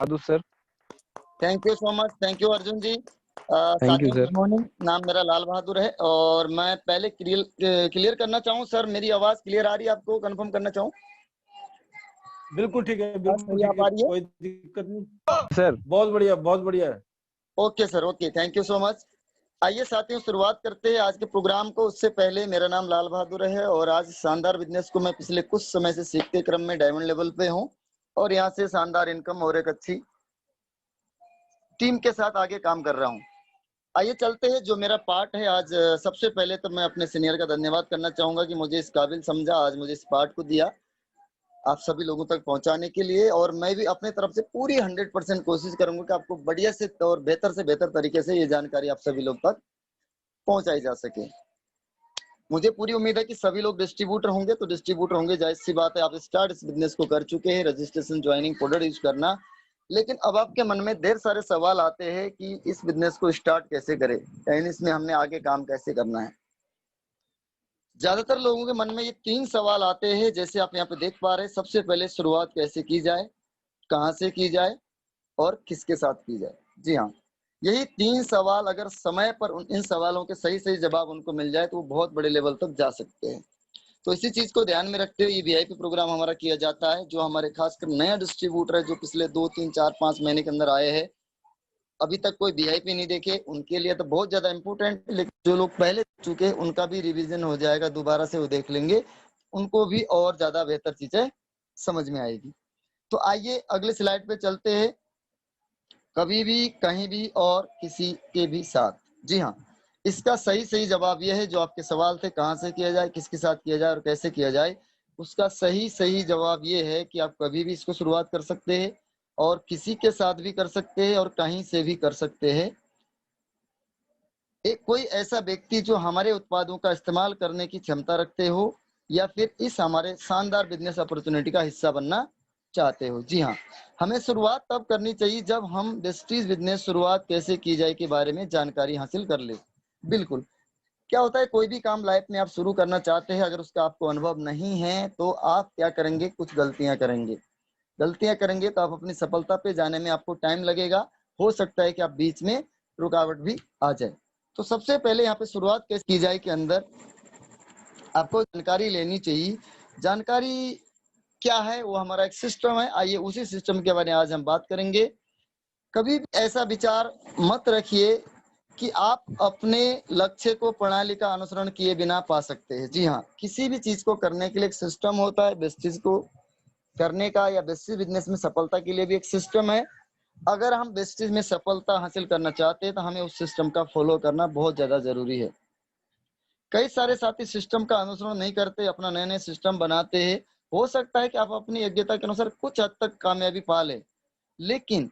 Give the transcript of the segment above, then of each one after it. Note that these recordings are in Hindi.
Sadhu sir. Thank you so much, thank you Arjun ji. Thank you साथियों, सर। Good morning. नाम मेरा लाल बहादुर है और मैं पहले क्लियर करना चाहूँ सर, मेरी आवाज क्लियर आ रही है आपको? कंफर्म करना चाहूँ। बिल्कुल ठीक है, बिल्कुल सही ठीक आ है, रही है? कोई दिक्कत नहीं सर बहुत बढ़िया, बहुत बढ़िया। Okay sir, okay, thank you so much. आइए साथियों, शुरुआत करते हैं आज के प्रोग्राम को। उससे पहले मेरा नाम लाल बहादुर है और आज शानदार बिजनेस को मैं पिछले कुछ समय से सीखते क्रम में डायमंड लेवल पे हूँ और यहाँ से शानदार इनकम और एक अच्छी टीम के साथ आगे काम कर रहा हूँ। आइए चलते हैं जो मेरा पार्ट है आज। सबसे पहले तो मैं अपने सीनियर का धन्यवाद करना चाहूंगा कि मुझे इस काबिल समझा, आज मुझे इस पार्ट को दिया आप सभी लोगों तक पहुंचाने के लिए। और मैं भी अपने तरफ से पूरी 100% कोशिश करूंगा कि आपको बढ़िया से और बेहतर से बेहतर तरीके से ये जानकारी आप सभी लोग तक पहुंचाई जा सके। मुझे पूरी उम्मीद है कि सभी लोग डिस्ट्रीब्यूटर होंगे, तो डिस्ट्रीब्यूटर होंगे, जाहिर सी बात है, आप स्टार्ट इस बिजनेस को कर चुके हैं, रजिस्ट्रेशन, ज्वाइनिंग, प्रोडक्ट यूज करना। लेकिन अब आपके मन में ढेर सारे सवाल आते हैं कि इस बिजनेस को स्टार्ट कैसे करें, यानी इसमें हमने आगे काम कैसे करना है। ज्यादातर लोगों के मन में ये 3 सवाल आते हैं, जैसे आप यहाँ पे देख पा रहे हैं। सबसे पहले शुरुआत कैसे की जाए, कहाँ से की जाए और किसके साथ की जाए। जी हाँ, यही 3 सवाल अगर समय पर इन सवालों के सही सही जवाब उनको मिल जाए तो वो बहुत बड़े लेवल तक जा सकते हैं। तो इसी चीज को ध्यान में रखते हुए ये वीआईपी प्रोग्राम हमारा किया जाता है। जो हमारे खासकर नया डिस्ट्रीब्यूटर है, जो पिछले 2, 3, 4, 5 महीने के अंदर आए हैं, अभी तक कोई वीआईपी नहीं देखे, उनके लिए तो बहुत ज्यादा इंपॉर्टेंट है। लेकिन जो लोग पहले चुके हैं उनका भी रिवीजन हो जाएगा, दोबारा से वो देख लेंगे, उनको भी और ज्यादा बेहतर चीजें समझ में आएगी। तो आइए अगले स्लाइड पे चलते हैं। कभी भी, कहीं भी और किसी के भी साथ। जी हाँ, इसका सही सही जवाब यह है, जो आपके सवाल थे कहाँ से किया जाए, किसके साथ किया जाए और कैसे किया जाए, उसका सही सही जवाब ये है कि आप कभी भी इसको शुरुआत कर सकते हैं और किसी के साथ भी कर सकते हैं और कहीं से भी कर सकते हैं। एक कोई ऐसा व्यक्ति जो हमारे उत्पादों का इस्तेमाल करने की क्षमता रखते हो या फिर इस हमारे शानदार बिजनेस अपॉर्चुनिटी का हिस्सा बनना चाहते हो। जी हाँ, हमें शुरुआत तब करनी चाहिए जब हम वेस्टीज बिजनेस शुरुआत कैसे की जाए के बारे में जानकारी हासिल कर ले। बिल्कुल, क्या होता है, कोई भी काम लाइफ में आप शुरू करना चाहते हैं, अगर उसका आपको अनुभव नहीं है तो आप क्या करेंगे, कुछ गलतियां करेंगे। गलतियां करेंगे तो आप अपनी सफलता पे जाने में आपको टाइम लगेगा, हो सकता है कि आप बीच में रुकावट भी आ जाए। तो सबसे पहले यहाँ पे शुरुआत कैसे की जाए के अंदर आपको जानकारी लेनी चाहिए। जानकारी क्या है, वो हमारा एक सिस्टम है। आइए उसी सिस्टम के बारे में आज हम बात करेंगे। कभी भी ऐसा विचार मत रखिए कि आप अपने लक्ष्य को प्रणाली का अनुसरण किए बिना पा सकते हैं। जी हाँ, किसी भी चीज को करने के लिए एक सिस्टम होता है। बेस्टिज को करने का या बेस्टिज बिजनेस में सफलता के लिए भी एक सिस्टम है। अगर हम बेस्टिज में सफलता हासिल करना चाहते हैं तो हमें उस सिस्टम का फॉलो करना बहुत ज्यादा जरूरी है। कई सारे साथी सिस्टम का अनुसरण नहीं करते, अपना नए नए सिस्टम बनाते हैं। हो सकता है कि आप अपनी योग्यता के अनुसार कुछ हद तक कामयाबी पा ले, लेकिन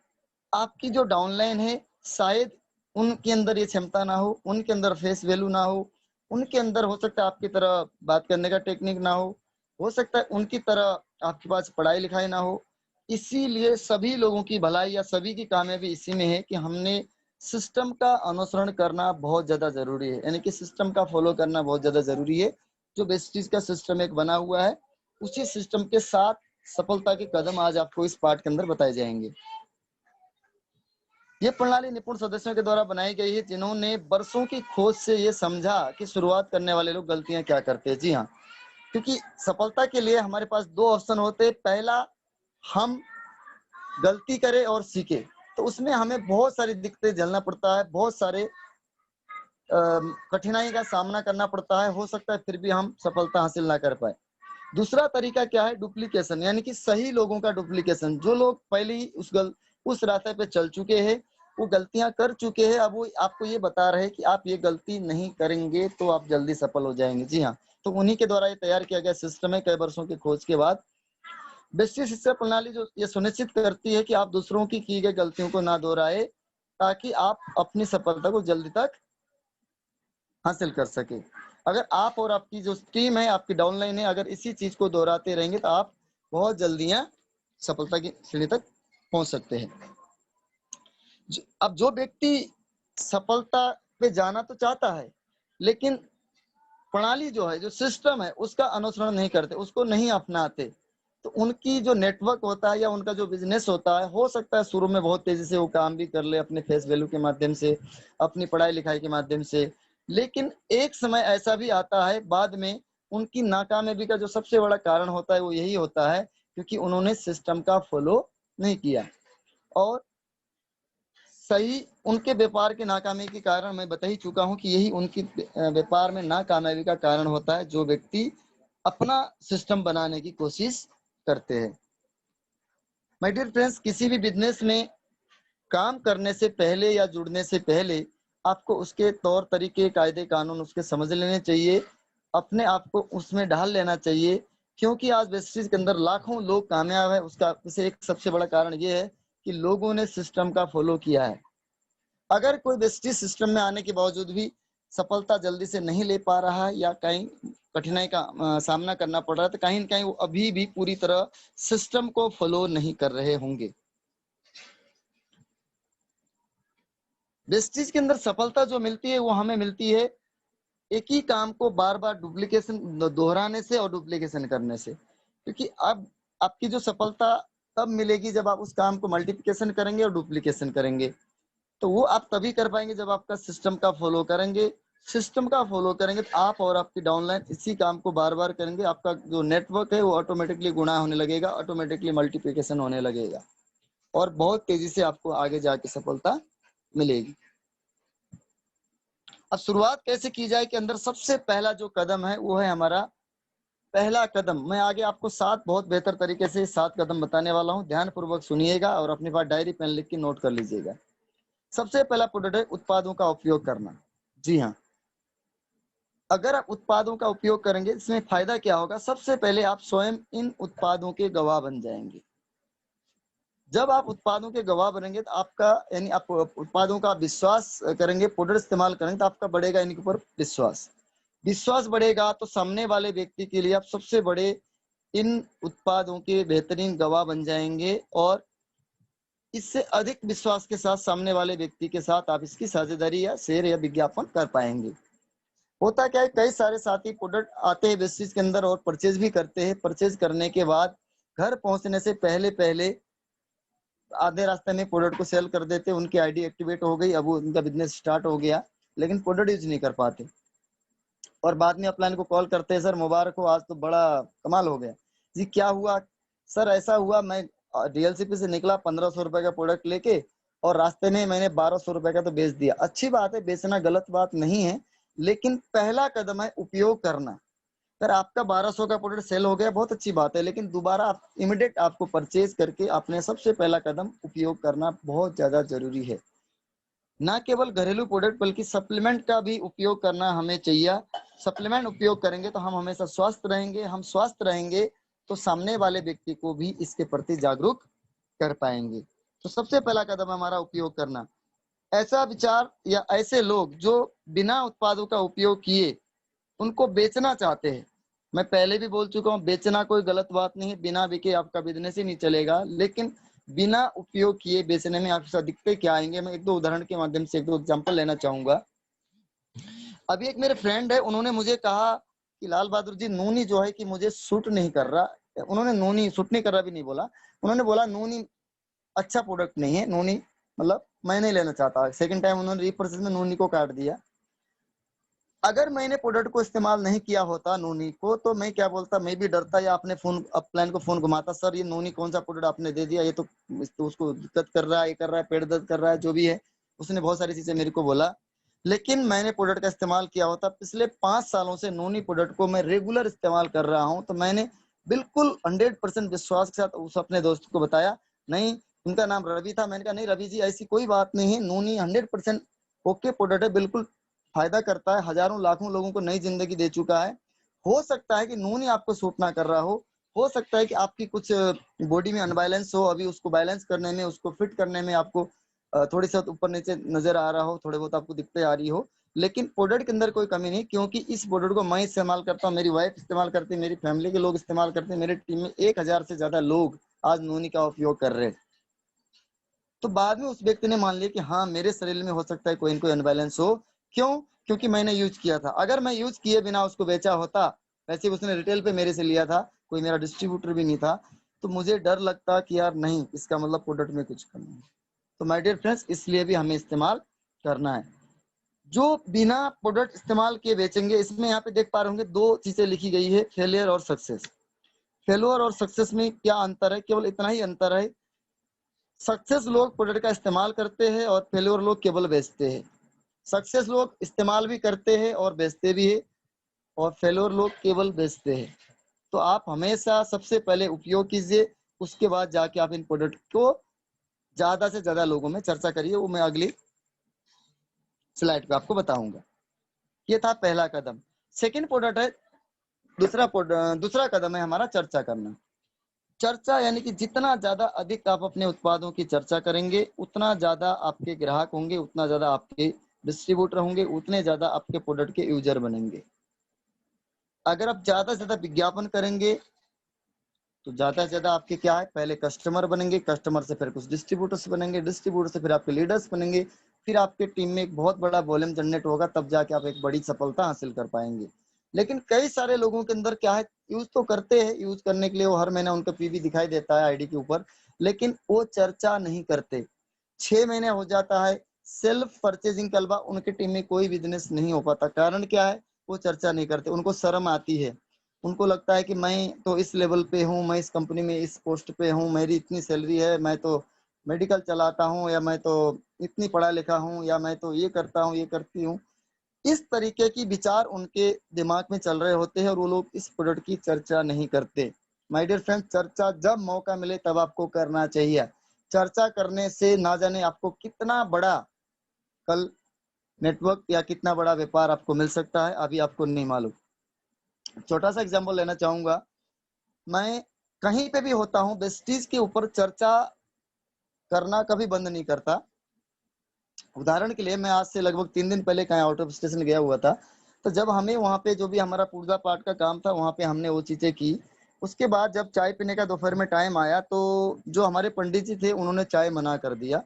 आपकी जो डाउनलाइन है, शायद उनके अंदर ये क्षमता ना हो, उनके अंदर फेस वैल्यू ना हो, उनके अंदर हो सकता है आपकी तरह बात करने का टेक्निक ना हो सकता है उनकी तरह आपके पास पढ़ाई लिखाई ना हो। इसीलिए सभी लोगों की भलाई या सभी की कामयाबी इसी में है कि हमने सिस्टम का अनुसरण करना बहुत ज्यादा जरूरी है, यानी कि सिस्टम का फॉलो करना बहुत ज्यादा जरूरी है। जो बेस्टीज का सिस्टम एक बना हुआ है, उसी सिस्टम के साथ सफलता के कदम आज आपको इस पार्ट के अंदर बताए जाएंगे। ये प्रणाली निपुण सदस्यों के द्वारा बनाई गई है, जिन्होंने वर्षों की खोज से ये समझा कि शुरुआत करने वाले लोग गलतियां क्या करते हैं। जी हाँ, क्योंकि सफलता के लिए हमारे पास 2 ऑप्शन होते हैं। पहला, हम गलती करें और सीखे, तो उसमें हमें बहुत सारी दिक्कतें झेलना पड़ता है, बहुत सारे कठिनाई का सामना करना पड़ता है, हो सकता है फिर भी हम सफलता हासिल ना कर पाए। दूसरा तरीका क्या है, डुप्लीकेशन, यानी कि सही लोगों का डुप्लीकेशन। जो लोग पहले ही उस रास्ते पे चल चुके हैं, वो गलतियां कर चुके हैं, अब वो आपको ये बता रहे हैं कि आप ये गलती नहीं करेंगे तो आप जल्दी सफल हो जाएंगे। जी हाँ, तो उन्हीं के द्वारा ये तैयार किया गया सिस्टम है, कई वर्षों की खोज के बाद। बेसिक शिक्षा प्रणाली जो ये सुनिश्चित करती है कि आप दूसरों की गई गलतियों को ना दोहराए, ताकि आप अपनी सफलता को जल्दी तक हासिल कर सके। अगर आप और आपकी जो टीम है, आपकी डाउनलाइन है, अगर इसी चीज को दोहराते रहेंगे तो आप बहुत जल्दी सफलता की सीढ़ी तक पहुंच सकते हैं। अब जो व्यक्ति सफलता पे जाना तो चाहता है, लेकिन प्रणाली जो है, जो सिस्टम है, उसका अनुसरण नहीं करते, उसको नहीं अपनाते, तो उनकी जो नेटवर्क होता है या उनका जो बिजनेस होता है, हो सकता है शुरू में बहुत तेजी से वो काम भी कर ले अपने फेस वैल्यू के माध्यम से, अपनी पढ़ाई लिखाई के माध्यम से, लेकिन एक समय ऐसा भी आता है बाद में उनकी नाकामयाबी का जो सबसे बड़ा कारण होता है वो यही होता है क्योंकि उन्होंने सिस्टम का फॉलो नहीं किया। और सही उनके व्यापार के नाकामयाबी के कारण मैं बता ही चुका हूं कि यही उनकी व्यापार में नाकामयाबी का कारण होता है, जो व्यक्ति अपना सिस्टम बनाने की कोशिश करते हैं। माय डियर फ्रेंड्स, किसी भी बिजनेस में काम करने से पहले या जुड़ने से पहले आपको उसके तौर तरीके, कायदे कानून उसके समझ लेने चाहिए, अपने आप को उसमें ढाल लेना चाहिए, क्योंकि आज वेस्टेज के अंदर लाखों लोग कामयाब है। उसका पीछे एक सबसे बड़ा कारण ये है कि लोगों ने सिस्टम का फॉलो किया है। अगर कोई वेस्टेज सिस्टम में आने के बावजूद भी सफलता जल्दी से नहीं ले पा रहा है या कहीं कठिनाई का सामना करना पड़ रहा है, तो कहीं न कहीं वो अभी भी पूरी तरह सिस्टम को फॉलो नहीं कर रहे होंगे। वेस्टेज के अंदर सफलता जो मिलती है वो हमें मिलती है एक ही काम को बार बार डुप्लीकेशन दोहराने से और डुप्लीकेशन करने से, क्योंकि अब आपकी जो सफलता तब मिलेगी जब आप उस काम को मल्टीप्लिकेशन करेंगे और डुप्लीकेशन करेंगे। तो वो आप तभी कर पाएंगे जब आपका सिस्टम का फॉलो करेंगे। सिस्टम का फॉलो करेंगे तो आप और आपकी डाउनलाइन इसी काम को बार बार करेंगे, आपका जो नेटवर्क है वो ऑटोमेटिकली गुणा होने लगेगा, ऑटोमेटिकली मल्टीप्लिकेशन होने लगेगा और बहुत तेजी से आपको आगे जाके सफलता मिलेगी। अब शुरुआत कैसे की जाए कि अंदर सबसे पहला जो कदम है वो है हमारा पहला कदम। मैं आगे आपको 7 बहुत बेहतर तरीके से 7 कदम बताने वाला हूं, ध्यान पूर्वक सुनिएगा और अपने पास डायरी पेन लिख के नोट कर लीजिएगा। सबसे पहला प्रोडक्ट है उत्पादों का उपयोग करना। जी हाँ, अगर आप उत्पादों का उपयोग करेंगे इसमें फायदा क्या होगा? सबसे पहले आप स्वयं इन उत्पादों के गवाह बन जाएंगे। जब आप उत्पादों के गवाह बनेंगे तो आपका यानी आप उत्पादों का विश्वास करेंगे, प्रोडक्ट इस्तेमाल करेंगे तो आपका बढ़ेगा इनके ऊपर विश्वास। विश्वास बढ़ेगा तो सामने वाले व्यक्ति के लिए आप सबसे बड़े इन उत्पादों के बेहतरीन गवाह बन जाएंगे और इससे अधिक विश्वास के साथ सामने वाले व्यक्ति के साथ आप इसकी साझेदारी या शेयर या विज्ञापन कर पाएंगे। होता क्या है, कई सारे साथी प्रोडक्ट आते हैं वेस्टेज के अंदर और परचेज भी करते हैं। परचेज करने के बाद घर पहुंचने से पहले पहले आधे रास्ते में प्रोडक्ट को सेल कर देते, उनकी आईडी एक्टिवेट हो गई, अब वो उनका बिजनेस स्टार्ट हो गया, लेकिन प्रोडक्ट यूज नहीं कर पाते और बाद में अपलाइन को कॉल करते हैं, सर मुबारक हो, आज तो बड़ा कमाल हो गया। जी क्या हुआ? सर ऐसा हुआ, मैं डीएलसीपी से निकला 1500 रुपए का प्रोडक्ट लेके और रास्ते में मैंने 1200 रुपए का तो बेच दिया। अच्छी बात है, बेचना गलत बात नहीं है, लेकिन पहला कदम है उपयोग करना। सर आपका 1200 का प्रोडक्ट सेल हो गया, बहुत अच्छी बात है, लेकिन दोबारा आप इमीडिएट आपको परचेज करके अपने सबसे पहला कदम उपयोग करना बहुत ज्यादा जरूरी है। ना केवल घरेलू प्रोडक्ट बल्कि सप्लीमेंट का भी उपयोग करना हमें चाहिए। सप्लीमेंट उपयोग करेंगे तो हम हमेशा स्वस्थ रहेंगे, हम स्वस्थ रहेंगे तो सामने वाले व्यक्ति को भी इसके प्रति जागरूक कर पाएंगे। तो सबसे पहला कदम हमारा उपयोग करना। ऐसा विचार या ऐसे लोग जो बिना उत्पादों का उपयोग किए उनको बेचना चाहते हैं, मैं पहले भी बोल चुका हूँ, बेचना कोई गलत बात नहीं है, बिना बिके आपका बिजनेस ही नहीं चलेगा, लेकिन बिना उपयोग किए बेचने में आपके साथ दिक्कतें क्या आएंगे, मैं एक दो उदाहरण के माध्यम से एक दो एग्जांपल लेना चाहूंगा। अभी एक मेरे फ्रेंड है, उन्होंने मुझे कहा कि लाल बहादुर जी नूनी जो है कि मुझे सूट नहीं कर रहा। उन्होंने नूनी सूट नहीं कर रहा भी नहीं बोला, उन्होंने बोला नूनी अच्छा प्रोडक्ट नहीं है, नूनी मतलब मैं नहीं लेना चाहता। सेकंड टाइम उन्होंने रीप्रोसेस में नूनी को काट दिया। अगर मैंने प्रोडक्ट को इस्तेमाल नहीं किया होता नूनी को, तो मैं क्या बोलता, मैं भी डरता या अपने फोन अपलाइन को फोन घुमाता, सर ये नूनी कौन सा प्रोडक्ट आपने दे दिया, ये तो उसको दिक्कत कर रहा है, ये कर रहा है, पेट दर्द कर रहा है, जो भी है उसने बहुत सारी चीजें मेरे को बोला। लेकिन मैंने प्रोडक्ट का इस्तेमाल किया होता। पिछले 5 सालों से नूनी प्रोडक्ट को मैं रेगुलर इस्तेमाल कर रहा हूँ, तो मैंने बिल्कुल 100% विश्वास के साथ उस अपने दोस्त को बताया। नहीं, उनका नाम रवि था, मैंने कहा नहीं रवि जी ऐसी कोई बात नहीं है, नूनी 100% ओके प्रोडक्ट है, बिल्कुल फायदा करता है, हजारों लाखों लोगों को नई जिंदगी दे चुका है। हो सकता है कि नूनी आपको सूट ना कर रहा हो सकता है कि आपकी कुछ बॉडी में अनबैलेंस हो, अभी उसको बैलेंस करने में, उसको फिट करने में आपको थोड़ी सा ऊपर नीचे नजर आ रहा हो, थोड़े बहुत आपको दिक्कतें आ रही हो, लेकिन प्रोडक्ट के अंदर कोई कमी नहीं, क्योंकि इस प्रोडक्ट को मैं इस्तेमाल करता हूँ, मेरी वाइफ इस्तेमाल करती है, मेरी फैमिली के लोग इस्तेमाल करते हैं, मेरी टीम में 1000 से ज्यादा लोग आज नूनी का उपयोग कर रहे हैं। तो बाद में उस व्यक्ति ने मान लिया कि हाँ मेरे शरीर में हो सकता है कोई न कोई अनबैलेंस हो। क्यों? क्योंकि मैंने यूज किया था। अगर मैं यूज किए बिना उसको बेचा होता, वैसे उसने रिटेल पे मेरे से लिया था, कोई मेरा डिस्ट्रीब्यूटर भी नहीं था, तो मुझे डर लगता कि यार नहीं, इसका मतलब प्रोडक्ट में कुछ कमी है। तो माय डियर फ्रेंड्स, इसलिए भी हमें इस्तेमाल करना है। जो बिना प्रोडक्ट इस्तेमाल किए बेचेंगे, इसमें यहाँ पे देख पा रहे होंगे 2 चीजें लिखी गई है, फेलियर और सक्सेस। फेलियर और सक्सेस में क्या अंतर है? केवल इतना ही अंतर है, सक्सेस लोग प्रोडक्ट का इस्तेमाल करते हैं और फेलियर लोग केवल बेचते हैं। सक्सेस लोग इस्तेमाल भी करते हैं और बेचते भी है, और फेलियर लोग केवल बेचते हैं। तो आप हमेशा सबसे पहले उपयोग कीजिए, उसके बाद जाके आप इन प्रोडक्ट को ज्यादा से ज्यादा लोगों में चर्चा करिए। वो मैं अगली स्लाइड पे आपको बताऊंगा। ये था पहला कदम। सेकंड प्रोडक्ट है, दूसरा कदम है हमारा चर्चा करना। चर्चा यानी कि जितना ज्यादा अधिक आप अपने उत्पादों की चर्चा करेंगे, उतना ज्यादा आपके ग्राहक होंगे, उतना ज्यादा आपके डिस्ट्रीब्यूटर होंगे, उतने ज्यादा आपके प्रोडक्ट के यूजर बनेंगे। अगर आप ज्यादा से ज्यादा विज्ञापन करेंगे तो ज्यादा से ज्यादा आपके क्या है, पहले कस्टमर बनेंगे, कस्टमर से फिर कुछ डिस्ट्रीब्यूटर्स बनेंगे, डिस्ट्रीब्यूटर से फिर आपके लीडर्स बनेंगे, फिर आपके टीम में एक बहुत बड़ा वॉल्यूम जनरेट होगा, तब जाके आप एक बड़ी सफलता हासिल कर पाएंगे। लेकिन कई सारे लोगों के अंदर क्या है, यूज तो करते हैं, यूज करने के लिए वो हर महीने उनका पीवी दिखाई देता है आईडी के ऊपर, लेकिन वो चर्चा नहीं करते। 6 महीने हो जाता है, सेल्फ परचेजिंग के अलावा उनकी टीम में कोई बिजनेस नहीं हो पाता। कारण क्या है? वो चर्चा नहीं करते, उनको शर्म आती है। उनको लगता है कि मैं तो इस लेवल पे हूँ, मैं इस कंपनी में इस पोस्ट पे हूँ, मेरी इतनी सैलरी है, मैं तो मेडिकल चलाता हूँ, या मैं तो इतनी पढ़ा लिखा हूँ, या मैं तो ये करता हूँ, ये करती हूँ। इस तरीके की विचार उनके दिमाग में चल रहे होते हैं और वो लोग इस प्रोडक्ट की चर्चा नहीं करते। माय डियर फ्रेंड, चर्चा जब मौका मिले तब आपको करना चाहिए। चर्चा करने से ना जाने आपको कितना बड़ा कल नेटवर्क या कितना बड़ा व्यापार आपको मिल सकता है, अभी आपको नहीं मालूम। छोटा सा एग्जांपल लेना चाहूंगा, मैं कहीं पे भी होता हूँ, बेस्टीज के ऊपर चर्चा करना कभी बंद नहीं करता। उदाहरण के लिए, मैं आज से लगभग 3 दिन पहले कहीं आउट ऑफ स्टेशन गया हुआ था, तो जब हमें वहां पे जो भी हमारा पूजा पाठ का काम था, वहां पे हमने वो चीजें की। उसके बाद जब चाय पीने का दोपहर में टाइम आया, तो जो हमारे पंडित जी थे उन्होंने चाय मना कर दिया।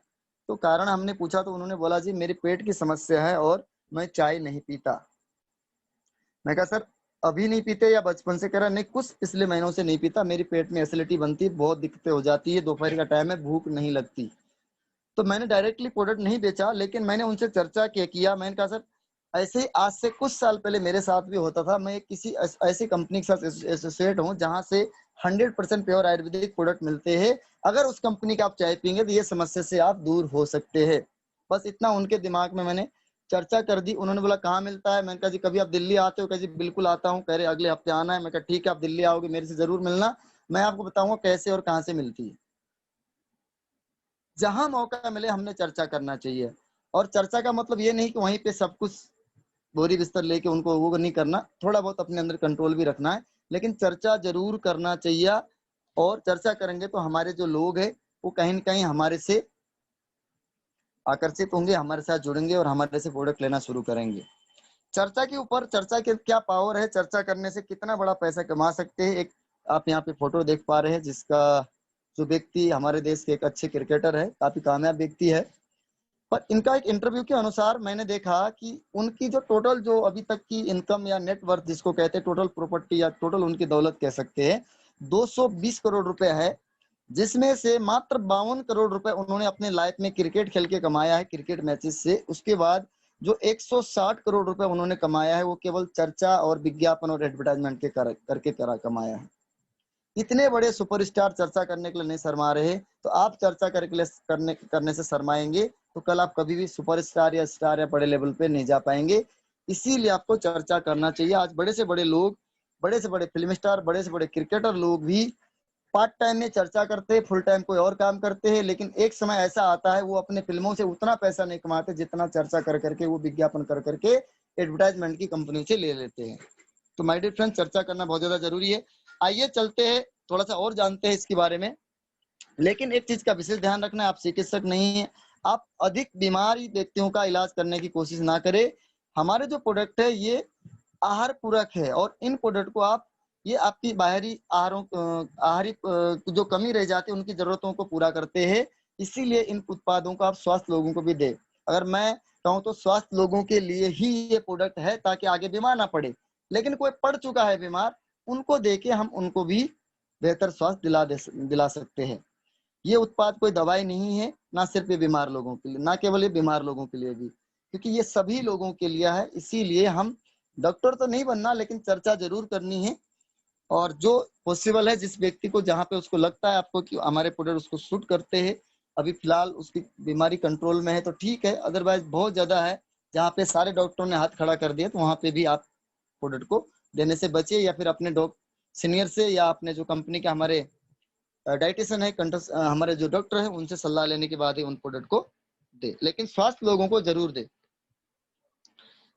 तो कारण हमने पूछा तो उन्होंने बोला, जी मेरी पेट की समस्या है और मैं चाय नहीं पीता। मैं कहा सर अभी नहीं पीते या बचपन से? कह रहा नहीं, कुछ पिछले महीनों से नहीं पीता, मेरी पेट में एसिडिटी बनती है, बहुत दिक्कतें हो जाती है, दोपहर का टाइम है, भूख नहीं लगती। तो मैंने डायरेक्टली प्रोडक्ट नहीं बेचा, लेकिन मैंने उनसे चर्चा किया। मैंने कहा सर ऐसे ही आज से कुछ साल पहले मेरे साथ भी होता था, मैं किसी ऐसी कंपनी के साथ एसोसिएट हूँ जहां से 100% प्योर आयुर्वेदिक प्रोडक्ट मिलते हैं। अगर उस कंपनी का आप चाय पियेंगे तो ये समस्या से आप दूर हो सकते हैं। बस इतना उनके दिमाग में मैंने चर्चा कर दी। उन्होंने बोला कहाँ मिलता है? मैंने कहा जी कभी आप दिल्ली आते हो? कहा जी बिल्कुल आता हूँ। कह रहे अगले हफ्ते आना है। मैं कहा ठीक है, आप दिल्ली आओगे मेरे से जरूर मिलना, मैं आपको बताऊंगा कैसे और कहाँ से मिलती है। जहां मौका मिले हमने चर्चा करना चाहिए। और चर्चा का मतलब ये नहीं कि वहीं पे सब कुछ बोरी बिस्तर लेके उनको वो नहीं करना, थोड़ा बहुत अपने अंदर कंट्रोल भी रखना है, लेकिन चर्चा जरूर करना चाहिए। और चर्चा करेंगे तो हमारे जो लोग हैं वो कहीं न कहीं हमारे से आकर्षित होंगे, हमारे साथ जुड़ेंगे और हमारे से प्रोडक्ट लेना शुरू करेंगे। चर्चा के ऊपर, चर्चा के क्या पावर है, चर्चा करने से कितना बड़ा पैसा कमा सकते हैं। एक आप यहाँ पे फोटो देख पा रहे हैं, जिसका जो व्यक्ति हमारे देश के एक अच्छे क्रिकेटर है, काफी कामयाब व्यक्ति है। पर इनका एक इंटरव्यू के अनुसार मैंने देखा कि उनकी जो टोटल जो अभी तक की इनकम या नेटवर्थ जिसको कहते हैं, टोटल प्रॉपर्टी या टोटल उनकी दौलत कह सकते हैं, 220 करोड़ रुपए है। जिसमें से मात्र 52 करोड़ रुपए उन्होंने अपने लाइफ में क्रिकेट खेल के कमाया है, क्रिकेट मैचेस से। उसके बाद जो 160 करोड़ रुपए उन्होंने कमाया है वो केवल चर्चा और विज्ञापन और एडवर्टाइजमेंट के करके कमाया है। इतने बड़े सुपरस्टार चर्चा करने के लिए नहीं शर्मा रहे, तो आप चर्चा करने से शर्माएंगे तो कल आप कभी भी सुपरस्टार या स्टार या बड़े लेवल पे नहीं जा पाएंगे। इसीलिए आपको चर्चा करना चाहिए। आज बड़े से बड़े लोग, बड़े से बड़े फिल्म स्टार, बड़े से बड़े क्रिकेटर लोग भी पार्ट टाइम में चर्चा करते हैं, फुल टाइम कोई और काम करते हैं, लेकिन एक समय ऐसा आता है वो अपने फिल्मों से उतना पैसा नहीं कमाते जितना चर्चा कर करके, वो विज्ञापन कर करके एडवर्टाइजमेंट की कंपनी से ले लेते हैं। तो माय डियर फ्रेंड, चर्चा करना बहुत ज्यादा जरूरी है। आइए चलते हैं, थोड़ा सा और जानते हैं इसके बारे में। लेकिन एक चीज का विशेष ध्यान रखना है, आप चिकित्सक नहीं है, आप अधिक बीमारी व्यक्तियों का इलाज करने की कोशिश ना करें। हमारे जो प्रोडक्ट है ये आहार पूरक है, और इन प्रोडक्ट को आप, ये आपकी बाहरी आहारी जो कमी रह जाती है उनकी जरूरतों को पूरा करते हैं। इसीलिए इन उत्पादों को आप स्वास्थ्य लोगों को भी दे। अगर मैं कहूँ तो स्वास्थ्य लोगों के लिए ही ये प्रोडक्ट है, ताकि आगे बीमार ना पड़े। लेकिन कोई पड़ चुका है बीमार, उनको देके हम उनको भी बेहतर स्वास्थ्य दिला सकते हैं। ये उत्पाद कोई दवाई नहीं है, ना सिर्फ ये बीमार लोगों के लिए, ना केवल ये बीमार लोगों के लिए भी, क्योंकि ये सभी लोगों के लिए है। इसीलिए हम डॉक्टर तो नहीं बनना, लेकिन चर्चा जरूर करनी है, और जो पॉसिबल है, जिस व्यक्ति को जहाँ पे उसको लगता है आपको कि हमारे प्रोडक्ट उसको सूट करते हैं, अभी फिलहाल उसकी बीमारी कंट्रोल में है तो ठीक है, अदरवाइज बहुत ज्यादा है जहाँ पे सारे डॉक्टरों ने हाथ खड़ा कर दिया, तो वहाँ पे भी आप प्रोडक्ट को देने से बचिए, या फिर अपने सीनियर से या अपने जो कंपनी के हमारे डाइटिशियन है, हमारे जो डॉक्टर है, उनसे सलाह लेने के बाद ही उन प्रोडक्ट को दे, लेकिन स्वास्थ्य लोगों को जरूर दे।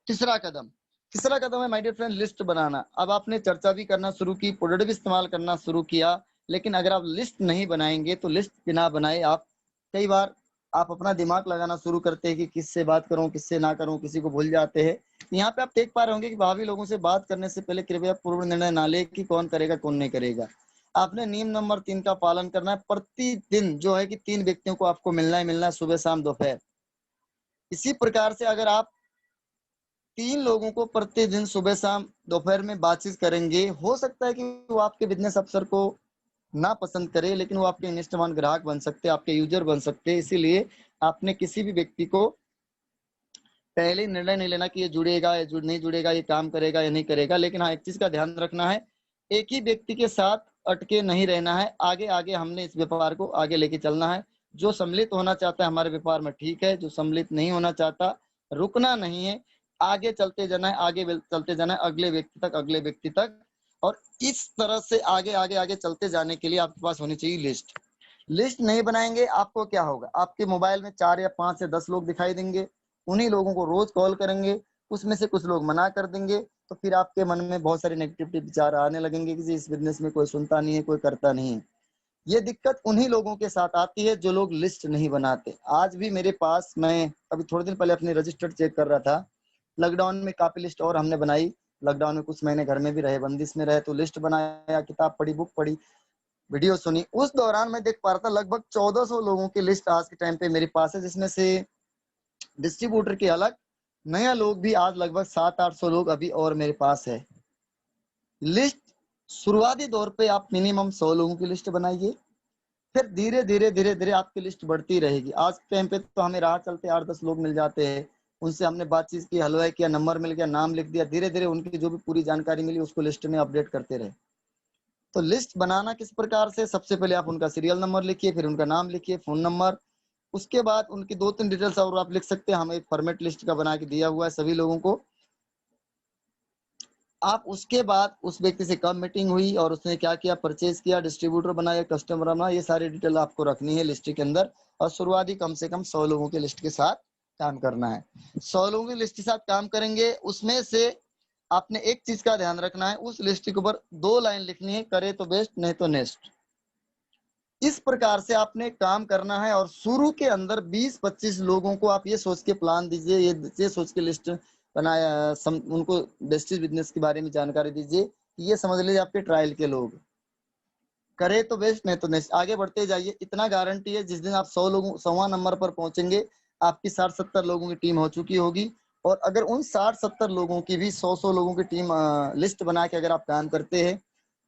तीसरा कदम है माय डियर फ्रेंड, लिस्ट बनाना। अब आपने चर्चा भी करना शुरू की, प्रोडक्ट भी इस्तेमाल करना शुरू किया, लेकिन अगर आप लिस्ट नहीं बनाएंगे तो लिस्ट बिना बनाए आप कई बार आप अपना दिमाग लगाना शुरू करते हैं कि किससे बात करूं, किससे ना करूं, किसी को भूल जाते हैं। यहाँ पे आप देख पा रहे होंगे कि भावी लोगों से बात करने से पहले कृपया पूर्व निर्णय ना ले कि कौन करेगा कौन नहीं करेगा। आपने नियम नंबर 3 का पालन करना है। प्रतिदिन जो है कि 3 व्यक्तियों को आपको मिलना है, सुबह शाम दोपहर। इसी प्रकार से अगर आप 3 लोगों को प्रतिदिन सुबह शाम दोपहर में बातचीत करेंगे, हो सकता है कि वो आपके बिजनेस अफसर को ना पसंद करे, लेकिन वो आपके निष्ठावान ग्राहक बन सकते हैं, आपके यूजर बन सकते हैं। इसीलिए आपने किसी भी व्यक्ति को पहले निर्णय नहीं लेना कि ये जुड़ेगा या नहीं जुड़ेगा, ये काम करेगा या नहीं करेगा। लेकिन हाँ, एक चीज का ध्यान रखना है, एक ही व्यक्ति के साथ अटके नहीं रहना है। आगे आगे हमने इस व्यापार को आगे लेके चलना है। जो सम्मिलित होना चाहता है हमारे व्यापार में ठीक है, जो सम्मिलित नहीं होना चाहता, रुकना नहीं है, आगे चलते जाना है, आगे चलते जाना है, अगले व्यक्ति तक, अगले व्यक्ति तक। और इस तरह से आगे आगे आगे चलते जाने के लिए आपके पास होनी चाहिए लिस्ट। लिस्ट नहीं बनाएंगे, आपको क्या होगा, आपके मोबाइल में 4 या 5 या 10 लोग दिखाई देंगे, उन्हीं लोगों को रोज कॉल करेंगे, उसमें से कुछ लोग मना कर देंगे, तो फिर आपके मन में बहुत सारे नेगेटिविटी विचार आने लगेंगे कि इस बिजनेस में कोई सुनता नहीं है, कोई करता नहीं है। ये दिक्कत उन्हीं लोगों के साथ आती है जो लोग लिस्ट नहीं बनाते। आज भी मेरे पास, मैं अभी थोड़े दिन पहले अपने रजिस्टर चेक कर रहा था, लॉकडाउन में काफी लिस्ट और हमने बनाई। लॉकडाउन में कुछ महीने घर में भी रहे, बंदिश में रहे, तो लिस्ट बनाया, किताब पढ़ी, बुक पढ़ी, वीडियो सुनी। उस दौरान मैं देख पा रहा था लगभग 1400 लोगों की लिस्ट आज के टाइम पे मेरे पास है, जिसमें से डिस्ट्रीब्यूटर के अलग नया लोग भी आज लगभग 700-800 लोग अभी और मेरे पास है। लिस्ट शुरुआती दौर पे आप मिनिमम 100 लोगों की लिस्ट बनाइए, फिर धीरे धीरे धीरे धीरे आपकी लिस्ट बढ़ती रहेगी। आज के टाइम पे तो हमें राह चलते 8-10 लोग मिल जाते हैं, उनसे हमने बातचीत की, हलवाई किया, नंबर मिल गया, नाम लिख दिया, धीरे धीरे उनकी जो भी पूरी जानकारी मिली उसको लिस्ट में अपडेट करते रहे। तो लिस्ट बनाना किस प्रकार से, सबसे पहले आप उनका सीरियल नंबर लिखिए, फिर उनका नाम लिखिए, फोन नंबर, उसके बाद उनकी 2-3 डिटेल्स और आप लिख सकते हैं। हमें एक फॉर्मेट लिस्ट का बना के दिया हुआ है सभी लोगों को। आप उसके बाद उस व्यक्ति से कब मीटिंग हुई और उसने क्या किया, परचेज किया, डिस्ट्रीब्यूटर बनाया, कस्टमर बना, ये सारी डिटेल आपको रखनी है लिस्ट के अंदर। और शुरुआती कम से कम 100 लोगों की लिस्ट के साथ काम करना है। 100 लोगों की लिस्ट के साथ काम करेंगे, उसमें से आपने एक चीज का ध्यान रखना है, उस लिस्ट के ऊपर 2 लाइन लिखनी है, करे तो बेस्ट, नहीं तो नेक्स्ट। इस प्रकार से आपने काम करना है। और शुरू के अंदर 20-25 लोगों को आप ये सोच के प्लान दीजिए, ये सोच के लिस्ट बनाया, उनको वेस्टेज बिजनेस के बारे में जानकारी दीजिए, ये समझ लीजिए आपके ट्रायल के लोग, करे तो बेस्ट, नहीं तो नेक्स्ट, आगे बढ़ते जाइए। इतना गारंटी है जिस दिन आप 100वां नंबर पर पहुंचेंगे, आपकी 60-70 लोगों की टीम हो चुकी होगी। और अगर उन 60-70 लोगों की भी 100 लोगों की टीम लिस्ट बना के अगर आप काम करते हैं,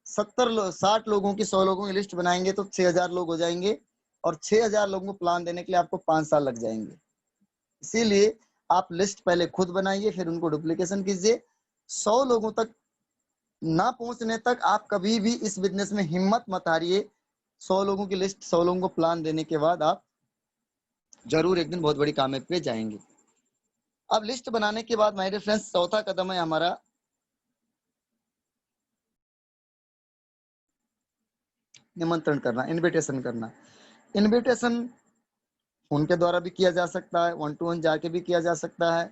60 लोगों की 100 लोगों की लिस्ट बनाएंगे तो 6000 लोग हो जाएंगे। और 6000 लोगों को प्लान देने के लिए आपको 5 साल लग जाएंगे। इसीलिए आप लिस्ट पहले खुद बनाइए, फिर उनको डुप्लीकेशन कीजिए। 100 लोगों तक ना पहुंचने तक आप कभी भी इस बिजनेस में हिम्मत मत हारिए। 100 लोगों की लिस्ट, 100 लोगों को प्लान देने के बाद आप जरूर एक दिन बहुत बड़ी कामयाबी पे जाएंगे। अब लिस्ट बनाने के बाद माय डियर फ्रेंड्स, चौथा कदम है हमारा निमंत्रण करना, इनविटेशन करना। इनविटेशन फोन के द्वारा भी किया जा सकता है, 1-to-1 जाके भी किया जा सकता है,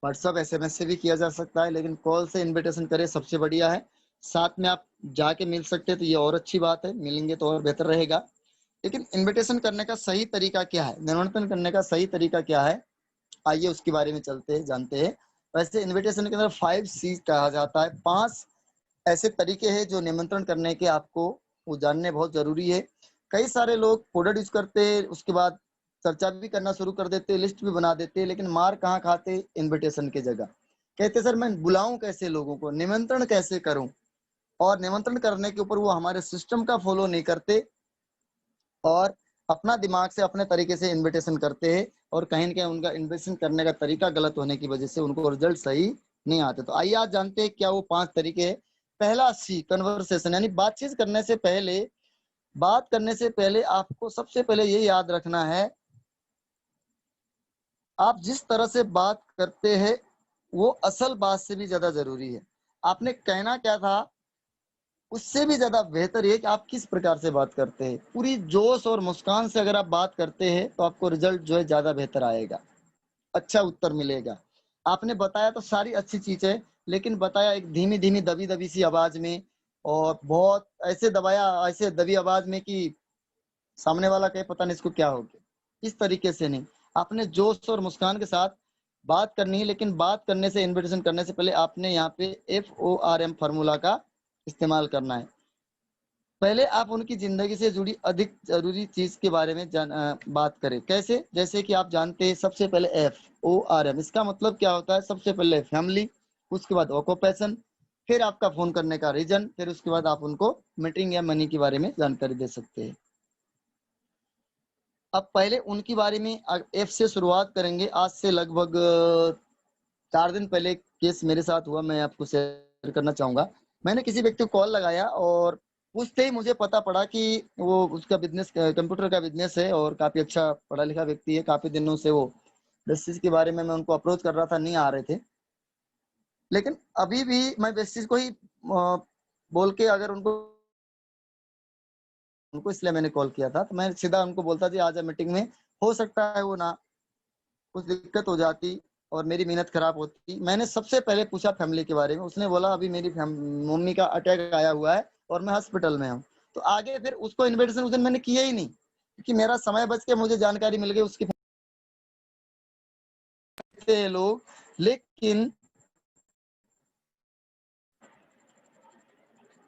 व्हाट्सएप SMS से भी किया जा सकता है, लेकिन कॉल से इनविटेशन करें सबसे बढ़िया है। साथ में आप जाके मिल सकते हैं तो ये और अच्छी बात है, मिलेंगे तो और बेहतर रहेगा। लेकिन इनविटेशन करने का सही तरीका क्या है, निमंत्रण करने का सही तरीका क्या है, आइए उसके बारे में चलते हैं, जानते हैं। वैसे इनविटेशन के अंदर 5C कहा जाता है, 5 ऐसे तरीके हैं जो निमंत्रण करने के आपको वो जानने बहुत जरूरी है। कई सारे लोग प्रोडक्ट यूज करते हैं, उसके बाद चर्चा भी करना शुरू कर देते, लिस्ट भी बना देते, लेकिन मार कहाँ खाते, इनविटेशन की जगह। कहते सर मैं बुलाऊं कैसे लोगों को, निमंत्रण कैसे करूं, और निमंत्रण करने के ऊपर वो हमारे सिस्टम का फॉलो नहीं करते और अपना दिमाग से अपने तरीके से इनविटेशन करते हैं, और कहीं ना कहीं उनका इन्विटेशन करने का तरीका गलत होने की वजह से उनको रिजल्ट सही नहीं आते। तो आइए आज जानते हैं क्या वो 5 तरीके हैं। पहला सी, कन्वर्सेशन, यानी बातचीत करने से पहले, बात करने से पहले आपको सबसे पहले ये याद रखना है, आप जिस तरह से बात करते हैं वो असल बात से भी ज्यादा जरूरी है। आपने कहना क्या था उससे भी ज्यादा बेहतर ये कि आप किस प्रकार से बात करते हैं। पूरी जोश और मुस्कान से अगर आप बात करते हैं तो आपको रिजल्ट जो है ज्यादा बेहतर आएगा, अच्छा उत्तर मिलेगा। आपने बताया तो सारी अच्छी चीज है, लेकिन बताया एक धीमी धीमी दबी दबी सी आवाज में, और बहुत ऐसे दबाया, ऐसे दबी आवाज में कि सामने वाला कहे पता नहीं इसको क्या हो गया, इस तरीके से नहीं। आपने जोश और मुस्कान के साथ बात करनी है, लेकिन बात करने से, इन्विटेशन करने से पहले आपने यहाँ पे FORM फार्मूला का इस्तेमाल करना है। पहले आप उनकी जिंदगी से जुड़ी अधिक जरूरी चीज के बारे में बात करें। कैसे? जैसे कि आप जानते हैं सबसे पहले FORM, इसका मतलब क्या होता है? सबसे पहले फैमिली, उसके बाद ऑक्यूपेशन, फिर आपका फोन करने का रीजन, फिर उसके बाद आप उनको मीटिंग या मनी के बारे में जानकारी दे सकते हैं। अब पहले उनके बारे में F से शुरुआत करेंगे। आज से लगभग 4 दिन पहले केस मेरे साथ हुआ, मैं आपको शेयर करना चाहूंगा। मैंने किसी व्यक्ति को कॉल लगाया और पूछते ही मुझे पता पड़ा कि वो, उसका बिजनेस कंप्यूटर का बिजनेस है और काफी अच्छा पढ़ा लिखा व्यक्ति है। काफी दिनों से वो बेसिस के बारे में मैं उनको अप्रोच कर रहा था, नहीं आ रहे थे, लेकिन अभी भी मैं बेसिस को ही बोल के अगर उनको इसलिए मैंने कॉल किया था। तो मैं सीधा उनको बोलता जी आज मीटिंग में, हो सकता है वो ना, कुछ दिक्कत हो जाती और मेरी मेहनत खराब होती। मैंने सबसे पहले पूछा फैमिली के बारे में, उसने बोला अभी मेरी मम्मी का अटैक आया हुआ है और मैं हॉस्पिटल में हूँ। तो आगे फिर उसको इन्विटेशन उस दिन मैंने किया ही नहीं, क्योंकि मेरा समय बच के मुझे जानकारी मिल गई उसके लोग। लेकिन